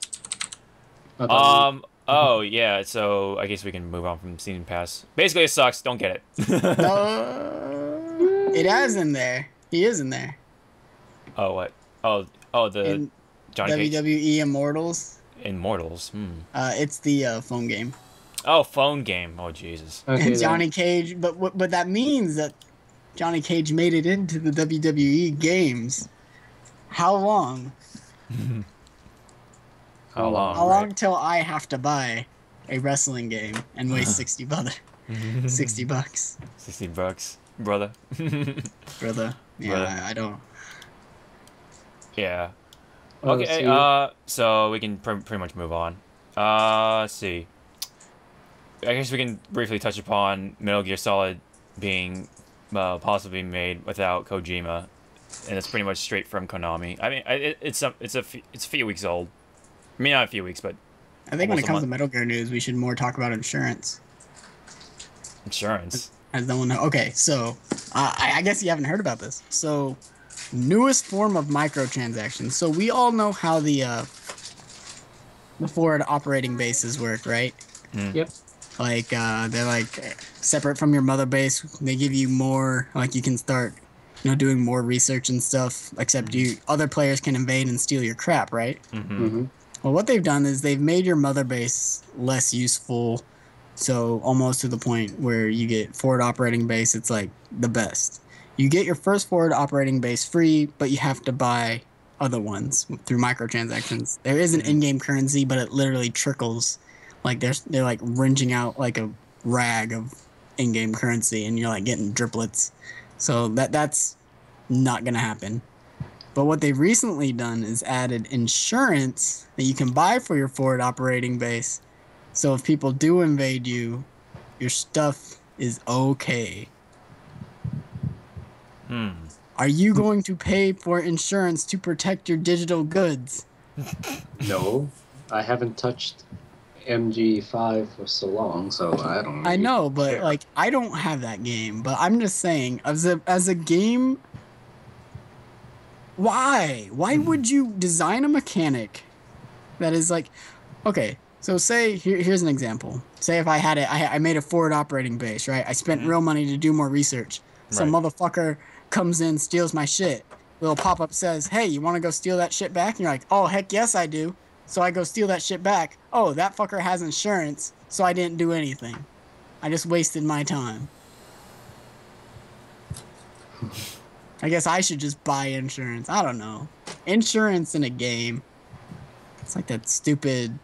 Oh yeah. So I guess we can move on from season pass. Basically, it sucks. Don't get it. No, it is in there. He is in there. Oh what? Oh the In Johnny Cage. WWE Immortals. Immortals. It's the phone game. Oh, phone game. Oh Jesus. Okay, And Johnny Cage, but that means that Johnny Cage made it into the WWE games. How long? How long? How long till I have to buy a wrestling game and waste $60, $60, 60 bucks, brother. brother? Yeah, Brother. I don't. Yeah. Oh, Okay. So we can pretty much move on. Let's see. I guess we can briefly touch upon Metal Gear Solid being possibly made without Kojima, and it's pretty much straight from Konami. I mean, it's a few weeks old. I mean, not a few weeks, but I think when it almost a comes to month. Metal Gear news, we should more talk about insurance. Insurance. As no one know. Okay, so I guess you haven't heard about this. So, newest form of microtransactions. So we all know how the forward operating bases work, right? Yep. Like they're like separate from your mother base. They give you more. Like you can start, doing more research and stuff. Except other players can invade and steal your crap, right? Well, what they've done is they've made your mother base less useful. So almost to the point where you get forward operating base, it's like the best. You get your first forward operating base free, but you have to buy other ones through microtransactions. There is an in-game currency, but it literally trickles. Like they're like wringing out like a rag of in-game currency, and you're like getting driplets. So that's not gonna happen. But what they've recently done is added insurance that you can buy for your forward operating base. So if people do invade you, your stuff is okay. Are you going to pay for insurance to protect your digital goods? No, I haven't touched MG5 for so long, so I don't. I know, but care. like I don't have that game. But I'm just saying, as a game, why? Why would you design a mechanic that is like, okay? So say here's an example. Say if I had it, I made a forward operating base, right? I spent real money to do more research. Some Right. motherfucker comes in, steals my shit. Little pop up says, "Hey, you want to go steal that shit back?" And you're like, "Oh heck yes I do." So I go steal that shit back. Oh, that fucker has insurance, so I didn't do anything. I just wasted my time. I guess I should just buy insurance. I don't know. Insurance in a game. It's like that stupid.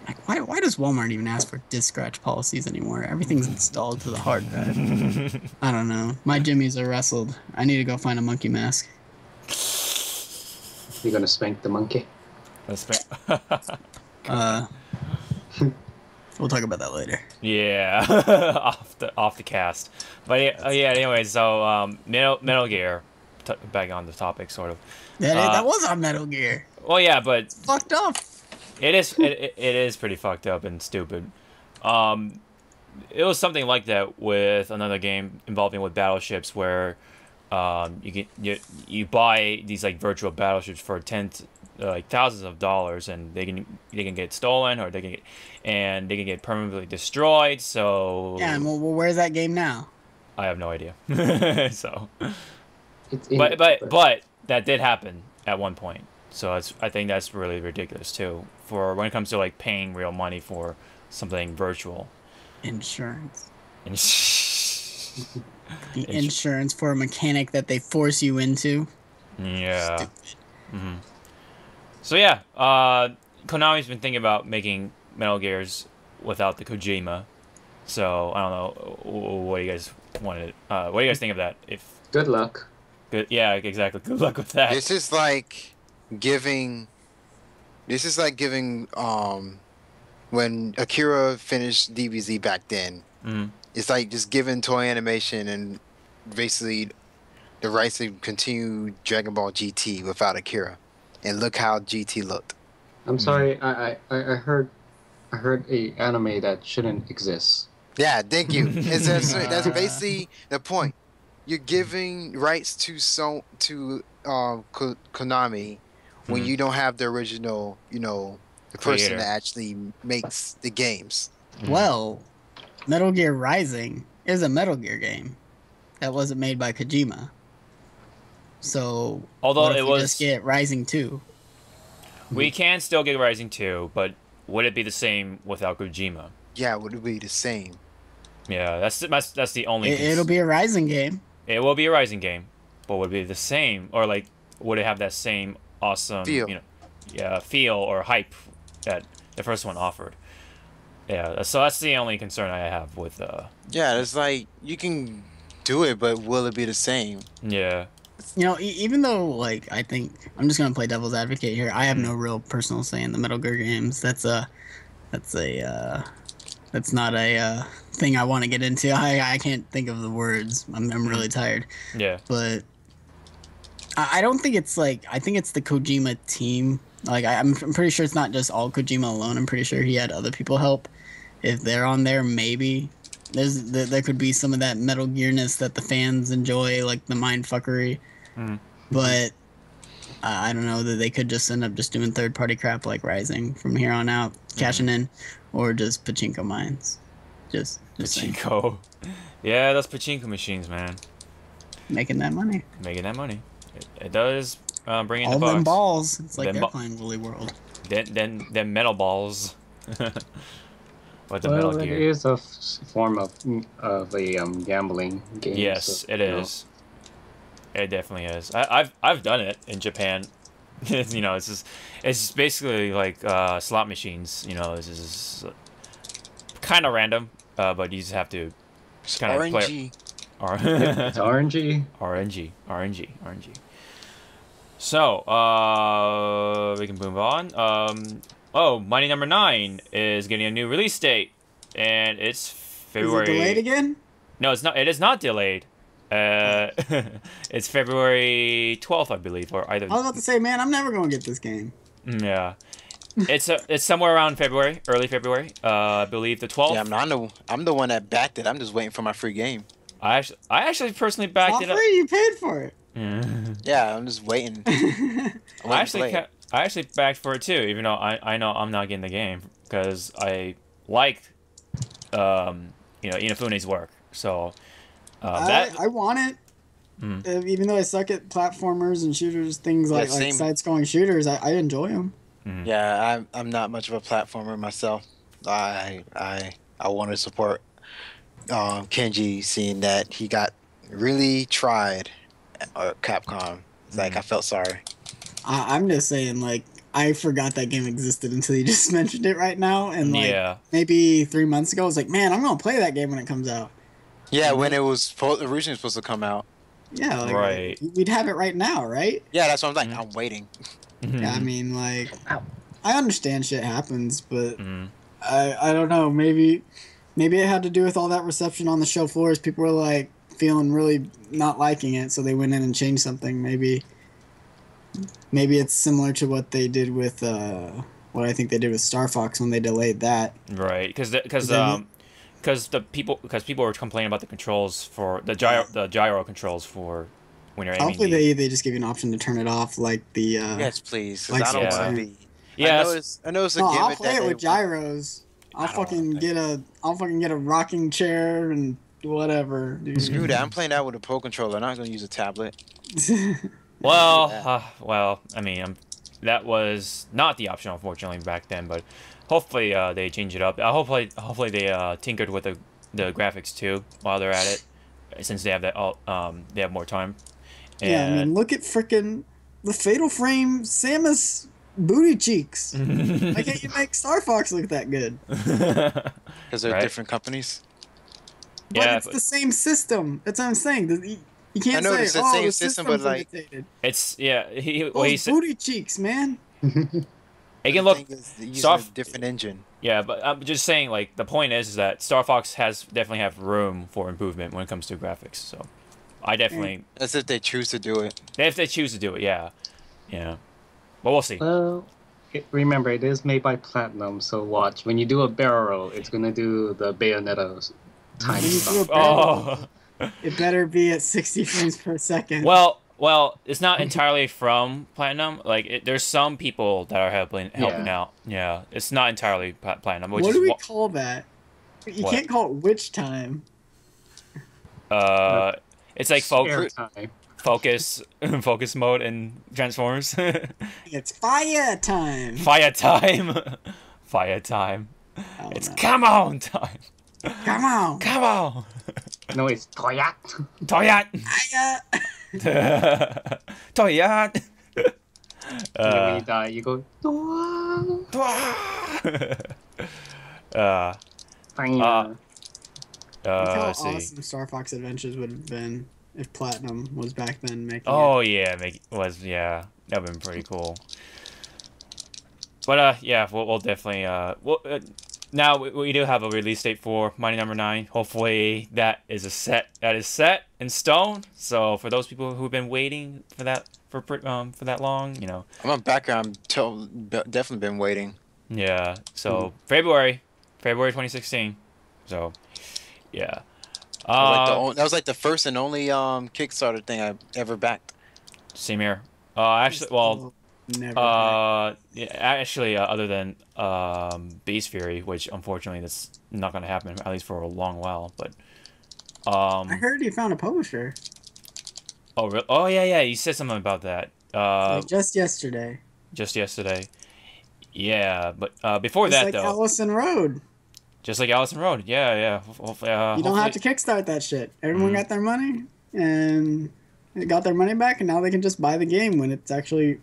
Like, why does Walmart even ask for disk scratch policies anymore? Everything's installed to the hard drive. I don't know. My jimmies are rustled. I need to go find a monkey mask. You gonna spank the monkey? We'll talk about that later. Yeah, off the cast. But yeah, anyway, so Metal Gear, back on the topic, sort of. That was on Metal Gear. Well, yeah, but Fucked up. it is pretty fucked up and stupid. It was something like that with another game involving with battleships where you buy these like virtual battleships for thousands of dollars, and they can get stolen, or they can get permanently destroyed. So Yeah, well, where's that game now? I have no idea. So, It's but that did happen at one point. So I think that's really ridiculous too. For when it comes to like paying real money for something virtual. Insurance. And The insurance for a mechanic that they force you into. yeah. Stupid. So yeah, Konami's been thinking about making Metal Gears without the Kojima. So I don't know what do you guys wanted. What do you guys think of that? If good luck. good, yeah, exactly. Good luck with that. This is like giving when Akira finished DBZ back then. It's like just giving Toy Animation and basically the rights to continue Dragon Ball GT without Akira. And look how GT looked. I'm sorry. I heard a anime that shouldn't exist. Yeah, thank you. That's basically the point. You're giving rights to Konami when you don't have the original, the person Creator. that actually makes the games. Well, Metal Gear Rising is a Metal Gear game that wasn't made by Kojima. So, Although what if it we was- just get Rising 2? We can still get Rising 2, but would it be the same without Kojima? Yeah, would it be the same? Yeah, that's the only. It'll be a Rising game. It will be a Rising game, but would it be the same, or like would it have that same awesome Feel. feel or hype that the first one offered? Yeah, so that's the only concern I have with Yeah, it's like you can do it, but will it be the same? yeah. Even though, like, I think I'm just gonna play devil's advocate here. I have no real personal say in the Metal Gear games. That's not a thing I want to get into. I can't think of the words. I'm really tired. Yeah. But I don't think it's like, I think it's the Kojima team. Like, I'm pretty sure it's not just all Kojima alone. I'm pretty sure he had other people help. If they're on there, maybe there could be some of that Metal Gearness that the fans enjoy, like the mindfuckery. But I don't know, that they could just end up just doing third-party crap like Rising from here on out, cashing in, or just pachinko mines. Just saying. Pachinko. Yeah, those pachinko machines, man. Making that money. Making that money. It does bring in All the bucks. them balls. It's like Them they're ba- playing Woolly World. Then metal balls. With the Well, Metal it Gear. is a form of a gambling game. Yes, so, it is. It definitely is. I've done it in Japan. It's basically like slot machines. This is kind of random, but you just have to kind of play. It's RNG. RNG. So we can move on. Mighty Number 9 is getting a new release date, and it's February. Is it delayed again? No, it's not. It is not delayed. It's February 12th, I believe, or either. I was about to say, man, I'm never gonna get this game. Yeah, it's somewhere around February, early February. I believe the 12th. Yeah, I'm the one that backed it. I'm just waiting for my free game. I actually personally backed Not it up. free, you paid for it. Yeah, I'm just waiting. I actually backed for it too, even though I know I'm not getting the game because I like Inafune's work. So I want it. Even though I suck at platformers and shooters, things like side-scrolling shooters, I enjoy them. Yeah, I'm not much of a platformer myself. I want to support Kenji, seeing that he got really tried at Capcom. It's like I felt sorry. I'm just saying, like, I forgot that game existed until you just mentioned it right now, and like maybe 3 months ago, I was like, man, I'm gonna play that game when it comes out. Yeah, when it was originally supposed to come out. Yeah, like, right. We'd have it right now, right? Yeah, that's what I'm like. I'm waiting. Yeah, I mean, like, I understand shit happens, but I don't know. Maybe it had to do with all that reception on the show floors. People were like feeling really not liking it, so they went in and changed something. Maybe it's similar to what they did with what I think they did with Star Fox when they delayed that. Right, because people were complaining about the controls for the gyro controls for when you're aiming. Hopefully they just give you an option to turn it off, like the. Yes, please. Like I don't want to be. Yeah, I know it's a no, gimmick. I'll play it with gyros. I'll fucking get a rocking chair and whatever. Dude. Screw that. I'm playing that with a Pro controller. I'm not gonna use a tablet. Well, I mean, that was not the option, unfortunately, back then. But hopefully they change it up. Hopefully they tinkered with the graphics too while they're at it, since they have they have more time. And yeah, I mean, look at frickin' the Fatal Frame Samus booty cheeks. Why can't you make Star Fox look that good? Because they're different companies. But it's the same system. That's what I'm saying. You can't say, it's the same system, but like it's he said booty cheeks, man. It can look a different engine. Yeah, but I'm just saying, like, the point is that Star Fox definitely have room for improvement when it comes to graphics. So I definitely as if they choose to do it. If they choose to do it, yeah. But we'll see. Well, remember, it is made by Platinum, so watch. When you do a barrel roll, it's gonna do the Bayonetta time stuff. Oh. It better be at 60 frames per second. Well, it's not entirely from Platinum. Like, there's some people that are helping out. Yeah, it's not entirely Platinum. What do we call that? You can't call it witch time. It's like focus mode in Transformers. It's fire time. Fire time. Fire time. It's come on time. Come on. Come on. No, it's Toyat. Toyat. Toyat. When you die, you go. How let's see. awesome Star Fox Adventures would have been if Platinum was back then making it. That'd been pretty cool. But we'll definitely now we do have a release date for Mighty Number 9. Hopefully that is set in stone. So for those people who've been waiting for that for that long, I'm on background. Definitely been waiting. Yeah. So February 2016. So yeah. That was like the first and only Kickstarter thing I've ever backed. Same here. Actually, other than Beast Fury, which unfortunately that's not going to happen, at least for a long while. But I heard you found a publisher. Oh, really? Oh, yeah. You said something about that. Just yesterday. Yeah, but before that, like though. Allison Road. Just like Allison Road. Yeah. You don't have to kickstart that shit. Everyone got their money, and they got their money back, and now they can just buy the game when it's actually...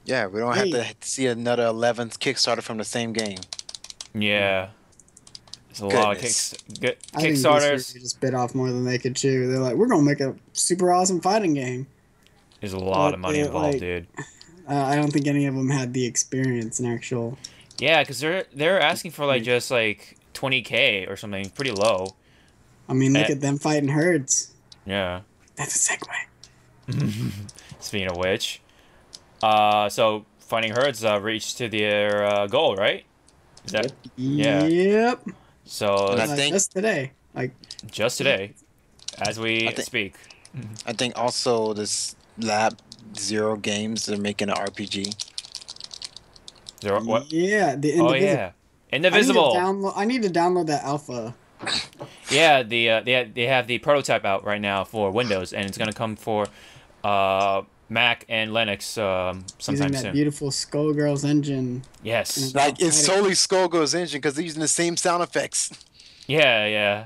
Yeah, we don't have to see another 11th Kickstarter from the same game. Yeah. It's a lot of Kickstarters. I think they just bit off more than they could chew. They're like, we're going to make a super awesome fighting game. There's a lot of money involved, dude. I don't think any of them had the experience in actual... Yeah, because they're asking for, like, just, like, 20K or something, pretty low. I mean, look at them fighting herds. Yeah. That's a segue. Speaking of which, so fighting herds reached to their goal, right? Is that yeah? Yep. So And I think just today, like just today, as we speak. I think also this Lab Zero Games they're making an RPG. Zero, what? Yeah, the Oh Indivisible. yeah, Indivisible. I need to download that alpha. Yeah, they have the prototype out right now for Windows, and it's gonna come for Mac and Linux sometime Using that soon. beautiful Skullgirls engine. Yes. Like it's totally Skullgirls engine because they're using the same sound effects. Yeah, yeah.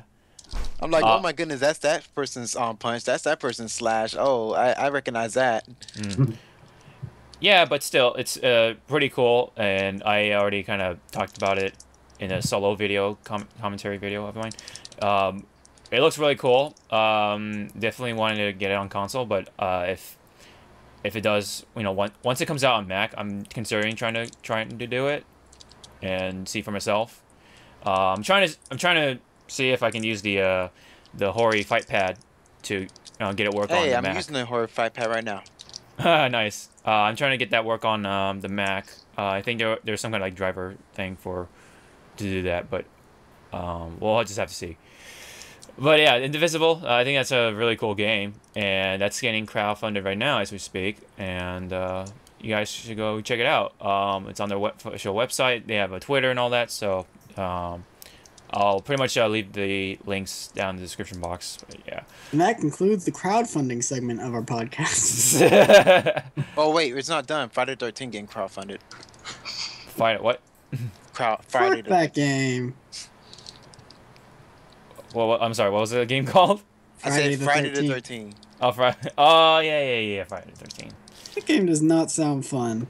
I'm like, oh my goodness, that's that person's punch. That's that person's slash. Oh, I recognize that. Yeah, but still, it's pretty cool, and I already kind of talked about it in a solo video, commentary video of mine. It looks really cool. Definitely wanted to get it on console, but if it does, you know, once it comes out on Mac, I'm considering trying to do it and see for myself. I'm trying to see if I can use the Hori fight pad to get it work on the Mac. I'm using the Hori fight pad right now. Nice. I'm trying to get that work on the Mac. I think there's some kind of like driver thing to do that, but we'll just have to see. But yeah, Indivisible, I think that's a really cool game, and that's getting crowdfunded right now as we speak, and you guys should go check it out. It's on their official website. They have a Twitter and all that, so I'll pretty much leave the links down in the description box. But yeah. And that concludes the crowdfunding segment of our podcast. Oh wait, it's not done. Friday the 13th getting crowdfunded. What? Friday Fuck that game. Well, I'm sorry. What was the game called? I said Friday the 13th. Oh, Friday. Oh, yeah. Friday the 13th. That game does not sound fun.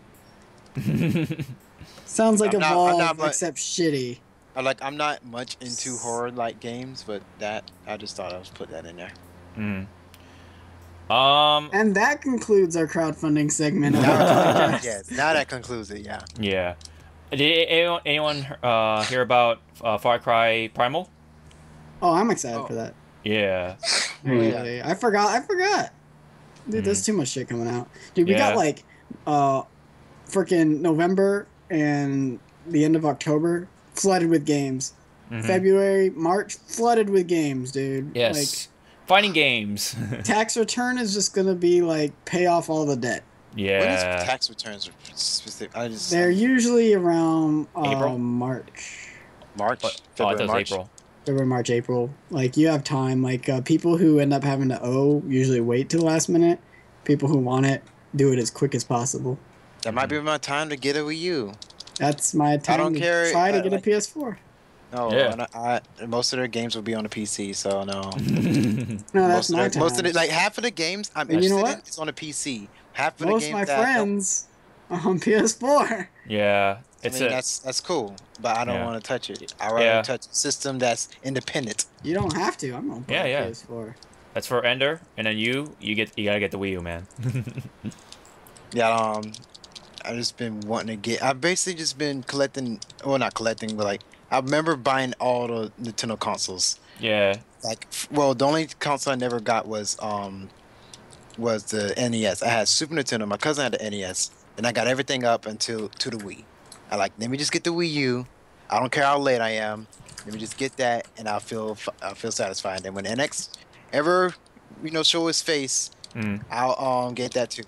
Sounds like Evolve, except shitty. I'm not much into horror-like games, but I just thought I was put that in there. And that concludes our crowdfunding segment of our podcast. Yes, now that concludes it. Yeah. Yeah. Did anyone hear about Far Cry Primal? Oh, I'm excited for that. Yeah. Really. I forgot. Dude, there's too much shit coming out. Dude, we got like freaking November and the end of October flooded with games. February, March flooded with games, dude. Yes. Like, fighting games. tax return is just gonna be like pay off all the debt. Yeah. When is tax returns specific? They're usually around April? March. February, March. April. February, March, April. Like, you have time. Like, people who end up having to owe usually wait till the last minute. People who want it, do it as quick as possible. That might be my time to get a Wii U. That's my time I don't care. Try to get a PS4. No, yeah. Most of their games will be on the PC, so no. No, that's my time. Most of like half of the games I'm interested in is on a PC. Half of the games most of my friends are on PS4. Yeah. That's cool, but I don't want to touch it. I rather touch a system that's independent. You don't have to. I'm on PS4. That's for Ender, and then you gotta get the Wii U, man. Yeah, I've just been wanting to get. I've basically just been collecting. Well, not collecting, but like I remember buying all the Nintendo consoles. Yeah. Like, well, the only console I never got was the NES. I had Super Nintendo. My cousin had the NES, and I got everything up to the Wii. Let me just get the Wii U. I don't care how late I am. Let me just get that, and I'll feel satisfied. And when NX ever, show his face, I'll get that too.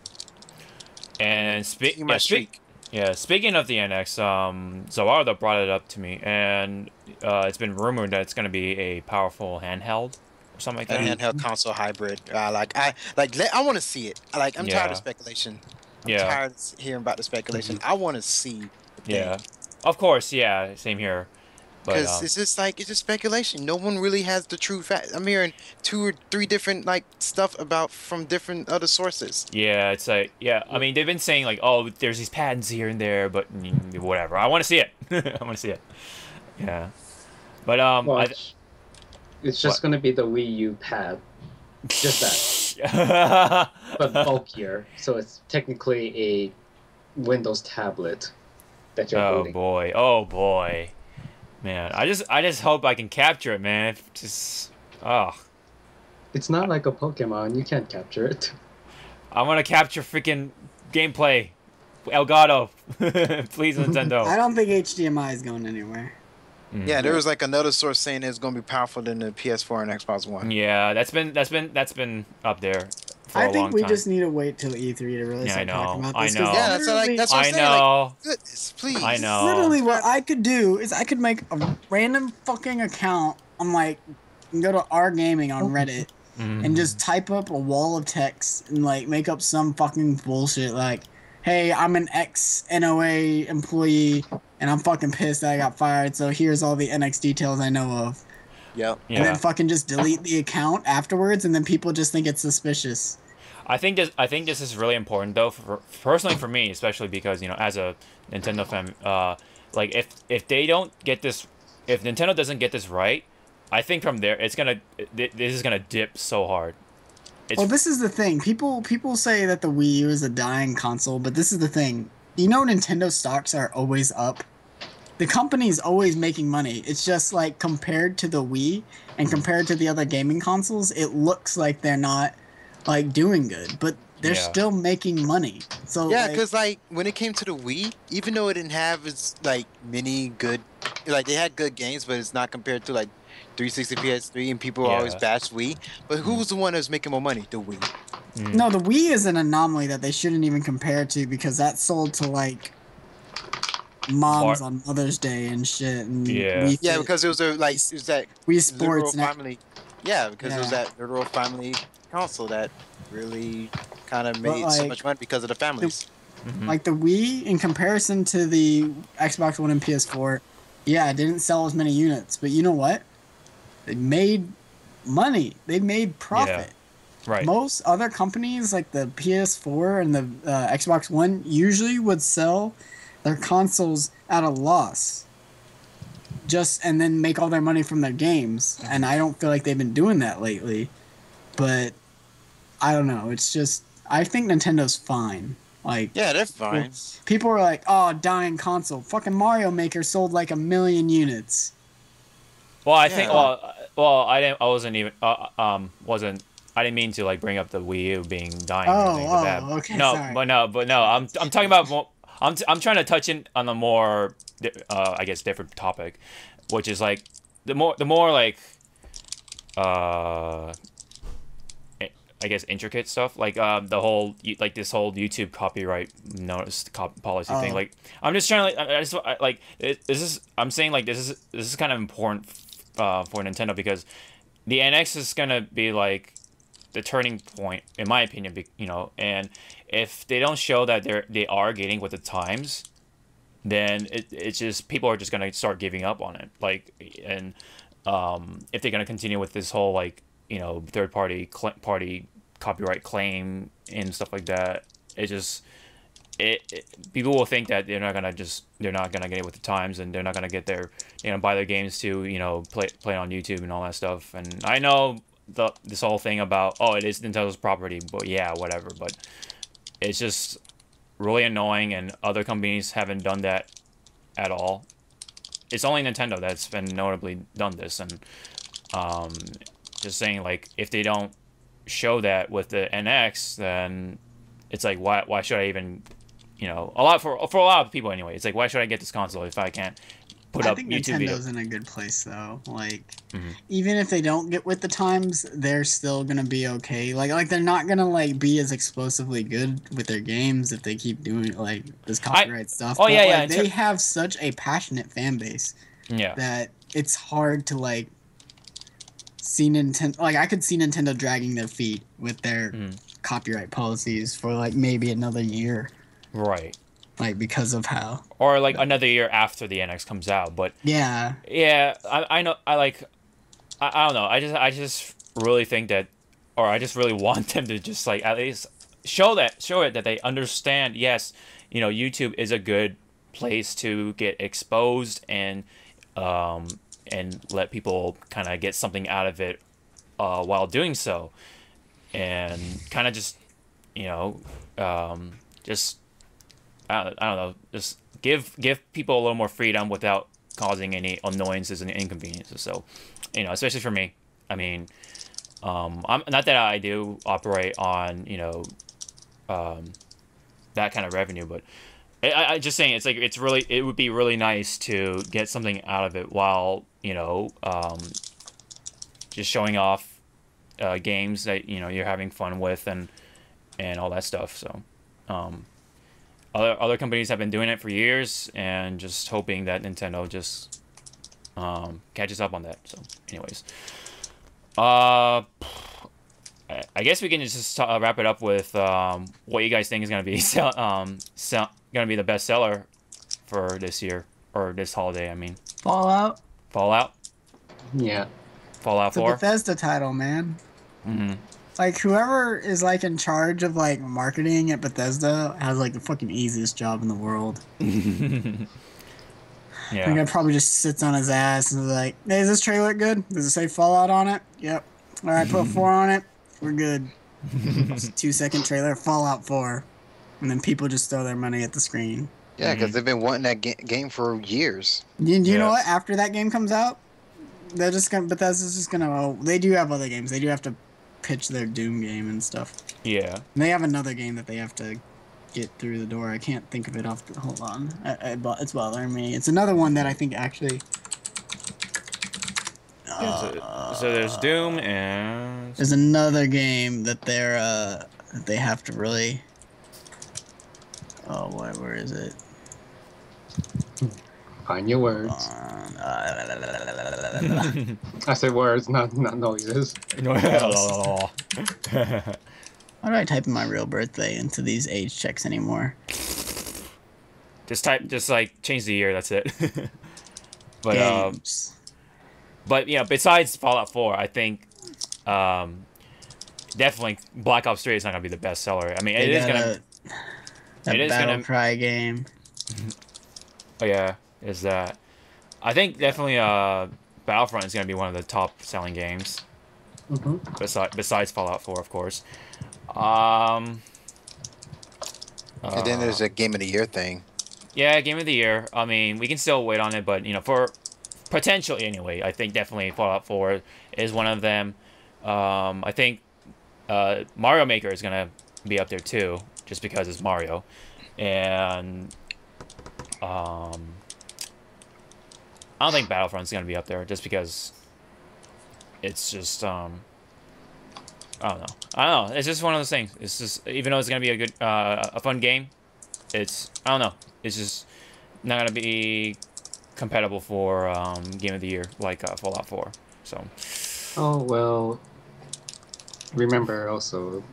And speaking of the NX, Zawarudo brought it up to me, and it's been rumored that it's going to be a powerful handheld or something like that. A handheld console hybrid. I want to see it. I'm tired of speculation. I'm tired of hearing about the speculation. I want to see. Yeah, of course. Yeah, same here. Because it's just speculation. No one really has the true fact. I'm hearing 2 or 3 different stuff from different other sources. Yeah, it's I mean, they've been saying oh, there's these patents here and there, but whatever. I want to see it. I want to see it. Yeah, but it's just gonna be the Wii U pad, just that, but bulkier. So it's technically a Windows tablet that you're holding. Oh boy. Man, I just hope I can capture it, man. Just, oh, It's not like a Pokemon. You can't capture it. I want to capture freaking gameplay. Elgato, please, I Nintendo. don't think HDMI is going anywhere. Yeah, there was like another source saying it's going to be powerful than the PS4 and Xbox One. Yeah, that's been up there for I a long think we time. just need to wait till E3 to really Yeah, I start talking know, about I this. 'cause know. Yeah, that's what, that's what I I'm saying. know. Like, goodness, please. I know. Literally, what I could do is I could make a random fucking account on like, and go to R Gaming on Reddit, and just type up a wall of text and like make up some fucking bullshit like, "Hey, I'm an ex NOA employee and I'm fucking pissed that I got fired. So here's all the NX details I know of." Yep. Yeah. And then fucking just delete the account afterwards, and then people just think it's suspicious. I think this is really important though, for personally for me, especially because as a Nintendo fan, like if they don't get this, if Nintendo doesn't get this right, I think from there this is gonna dip so hard. Well, this is the thing. People say that the Wii U is a dying console, but this is the thing. Nintendo stocks are always up. The company's always making money. It's just like compared to the Wii and compared to the other gaming consoles, it looks like they're not like doing good, but they're still making money. So yeah, because like when it came to the Wii, even though it didn't have its like many good, like they had good games, but it's not compared to like 360 PS3, and people always bash Wii. But who was the one that was making more money? The Wii. No, the Wii is an anomaly that they shouldn't even compare to because that sold to like moms on Mother's Day and shit. And Yeah. Yeah, because it was that Wii Sports family. Yeah, because it was that literal family console that really kind of made so much money because of the families. Like the Wii, in comparison to the Xbox One and PS4, yeah, it didn't sell as many units. But you know what? They made money. They made profit. Yeah. Right. Most other companies, like the PS4 and the Xbox One, usually would sell their consoles at a loss. And then make all their money from their games. And I don't feel like they've been doing that lately. But I don't know. It's just, I think Nintendo's fine. Like, yeah, they're fine. People are like, "Oh, dying console." Fucking Mario Maker sold like 1 million units. Well, I think. Well, I didn't. I wasn't even. Wasn't. I didn't mean to like bring up the Wii U being dying. Okay. No, sorry. but no. I'm talking about more. I'm trying to touch in on a more, I guess, different topic, which is like the more like, I guess intricate stuff, like the whole this whole YouTube copyright notice policy thing. Like I'm just trying to I'm saying like this is kind of important for Nintendo, because the NX is gonna be like the turning point in my opinion, and if they don't show that they are getting with the times, then it's just people are just gonna start giving up on it. Like, and if they're gonna continue with this whole like third party copyright claim and stuff like that, people will think that they're not gonna get it with the times, and they're not gonna get their buy their games to play on YouTube and all that stuff. And I know this whole thing about it is Nintendo's property, but yeah, whatever. But it's just really annoying, and other companies haven't done that at all. It's only Nintendo that's been notably done this, and just saying, like, if they don't show that with the NX, then it's like, why should I even, for a lot of people anyway, it's like, why should I get this console if I can't put up YouTube videos? Nintendo's in a good place though. Like, even if they don't get with the times, they're still gonna be okay. Like they're not gonna like be as explosively good with their games if they keep doing like this copyright stuff. They have such a passionate fan base. Yeah. That it's hard to like see Nintendo. Like, I could see Nintendo dragging their feet with their copyright policies for like maybe another year. Right. Like, because of how. Or like another year after the NX comes out, but yeah. Yeah, I know. I don't know. I just really think that, or I just really want them to just like at least show it that they understand. Yes, YouTube is a good place to get exposed and let people kind of get something out of it while doing so, and kind of just just I don't know, just give people a little more freedom without causing any annoyances and inconveniences. So, you know, especially for me. I mean, I'm not that I do operate on, you know, that kind of revenue, but I just saying it would be really nice to get something out of it while, you know, just showing off games that, you know, you're having fun with and all that stuff. So other companies have been doing it for years, and just hoping that Nintendo just catches up on that. So anyways, I guess we can just wrap it up with what you guys think is going to be going to be the best seller for this year, or this holiday. I mean, Fallout. Yeah. Fallout It's a 4. Bethesda title, man. Mm-hmm. Like, whoever is, like, in charge of, like, marketing at Bethesda has, like, the fucking easiest job in the world. Yeah. The guy probably just sits on his ass and is like, hey, is this trailer good? Does it say Fallout on it? Yep. All right, put 4 on it. We're good. It's a 2-second trailer, Fallout 4. And then people just throw their money at the screen. Yeah, because they've been wanting that game for years. You know what? After that game comes out, they're just gonna. Bethesda's just gonna. Oh, they do have other games. They do have to pitch their Doom game and stuff. Yeah. And they have another game that they have to get through the door. I can't think of it off the. Hold on. It's bothering me. It's another one that I think actually. So there's Doom, and There's another game that they have to really. Oh, where is it? Find your words. I say words, not noises. Why do I type in my real birthday into these age checks anymore? just like change the year. That's it. But Games. but yeah, besides Fallout 4, I think definitely Black Ops 3 is not gonna be the best seller. I mean, it is gonna. That Battle Cry game. Oh yeah, is that? I think definitely Battlefront is gonna be one of the top selling games. Besides Fallout 4, of course. And then there's a Game of the Year thing. Yeah, Game of the Year. I mean, we can still wait on it, but you know, for potentially anyway, I think definitely Fallout 4 is one of them. I think Mario Maker is gonna be up there too, just because it's Mario, and I don't think Battlefront's gonna be up there just because it's just I don't know. It's just one of those things. It's just, even though it's gonna be a good a fun game, it's, I don't know. It's just not gonna be compatible for Game of the Year like Fallout 4. So. Oh well. Remember also,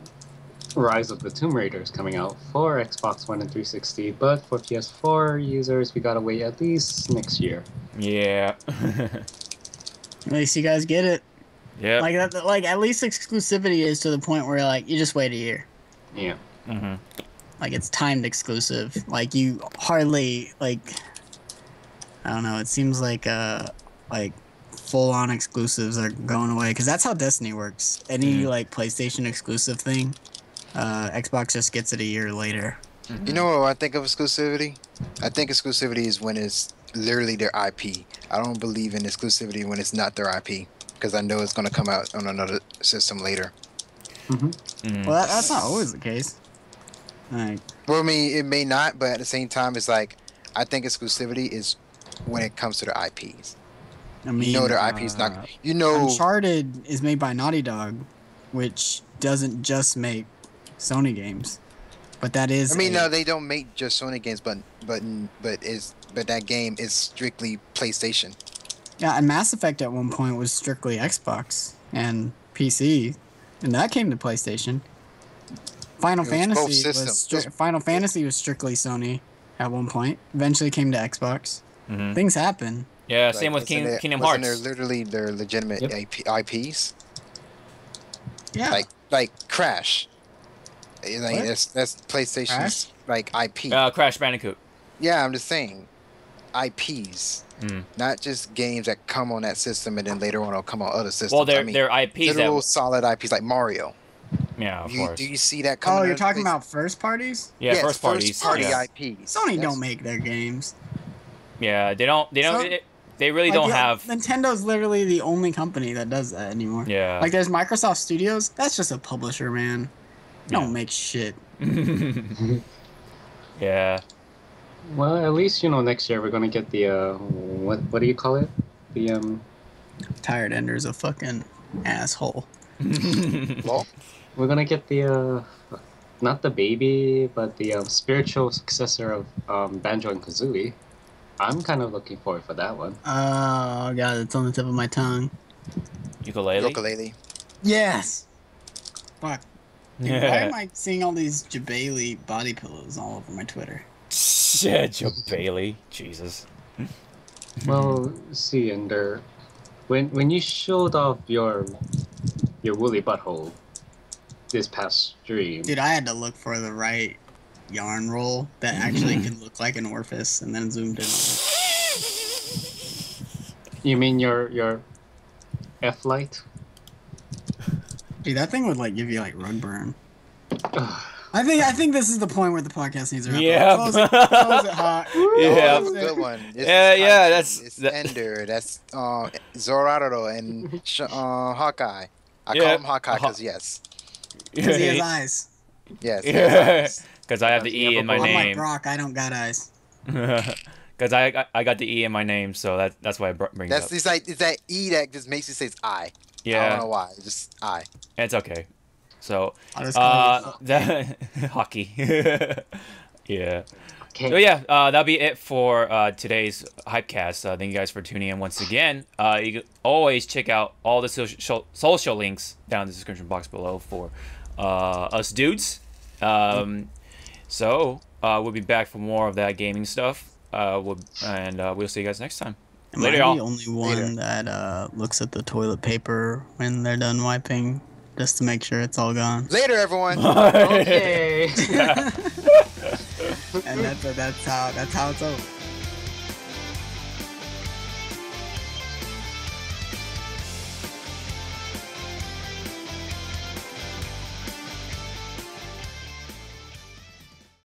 Rise of the Tomb Raider is coming out for Xbox One and 360, but for PS4 users, we gotta wait at least next year. Yeah. At least you guys get it. Yeah. Like at least exclusivity is to the point where like you just wait a year. Yeah. Mm-hmm. Like it's timed exclusive. Like you hardly like. I don't know. It seems like full-on exclusives are going away because that's how Destiny works. Any like PlayStation exclusive thing, Xbox just gets it a year later. You know what I think of exclusivity? I think exclusivity is when it's literally their IP. I don't believe in exclusivity when it's not their IP, because I know it's going to come out on another system later. Well, that's not always the case. Like, Well, I mean, it may not, but at the same time, it's like, I think exclusivity is when it comes to their IPs. I mean, You know their IP's not... You know... Uncharted is made by Naughty Dog, which doesn't just make Sony games. But that is. I mean, no, they don't make just Sony games, but that game is strictly PlayStation. Yeah, and Mass Effect at one point was strictly Xbox and PC, and that came to PlayStation. Final Fantasy was strictly Sony at one point. Eventually came to Xbox. Things happen. Yeah, same with Kingdom Hearts. They're literally their legitimate IPs. Yeah. Like Crash. Like that's PlayStation's like IP. Crash Bandicoot. Yeah, I'm just saying, IPs, not just games that come on that system and then later on will come on other systems. Well, they're IPs. Literal solid IPs like Mario. Yeah, of course. Do you see that coming? Oh, you're talking about first parties? Yeah, yes, first party IPs. Sony don't make their games. Yeah, they don't. they really Like, don't yeah, have. Nintendo's literally the only company that does that anymore. Yeah. Like there's Microsoft Studios. That's just a publisher, man. They don't make shit. Yeah. Well, at least next year we're gonna get the what do you call it? The Tired Ender's a fucking asshole. Well, we're gonna get the not the baby, but the spiritual successor of Banjo and Kazooie. I'm kind of looking forward for that one. Oh god, it's on the tip of my tongue. Ukulele. ukulele. Yes. Fuck. Dude, why Yeah. am I seeing all these Jabali body pillows all over my Twitter? Shit, Joe Bailey. Jesus. Well, see, Ender, when you showed off your woolly butthole this past stream, Dude, I had to look for the right yarn roll that actually could look like an orifice, and then zoomed in on it. you mean your F-light? Dude, that thing would like give you like rug burn. I think this is the point where the podcast needs to wrap Yeah. up. Close it hot. Yeah. Close That's a it. good one. This Yeah, is yeah, Kaiju, that's- it's that- Ender. That's Zorarudo and Hawkeye. I Yeah. call him Hawkeye because yes, Because he has eyes. yes. Yeah. Because I have the Yeah, E in my but I'm like name. Brock, I don't got eyes. Because I got the E in my name, so that's why I bring it That's up. it's that E that just makes you say it's I. I don't Yeah, know why. It's just I. it's okay. So, I'll just call you that hockey. Yeah. Okay. So yeah, that'll be it for today's Hypecast. Thank you guys for tuning in once again. You can always check out all the social links down in the description box below for us dudes. So we'll be back for more of that gaming stuff. We'll see you guys next time. Am Later, I y'all. the only one that looks at the toilet paper when they're done wiping, just to make sure it's all gone? Later, everyone. Okay. And that's how it's over.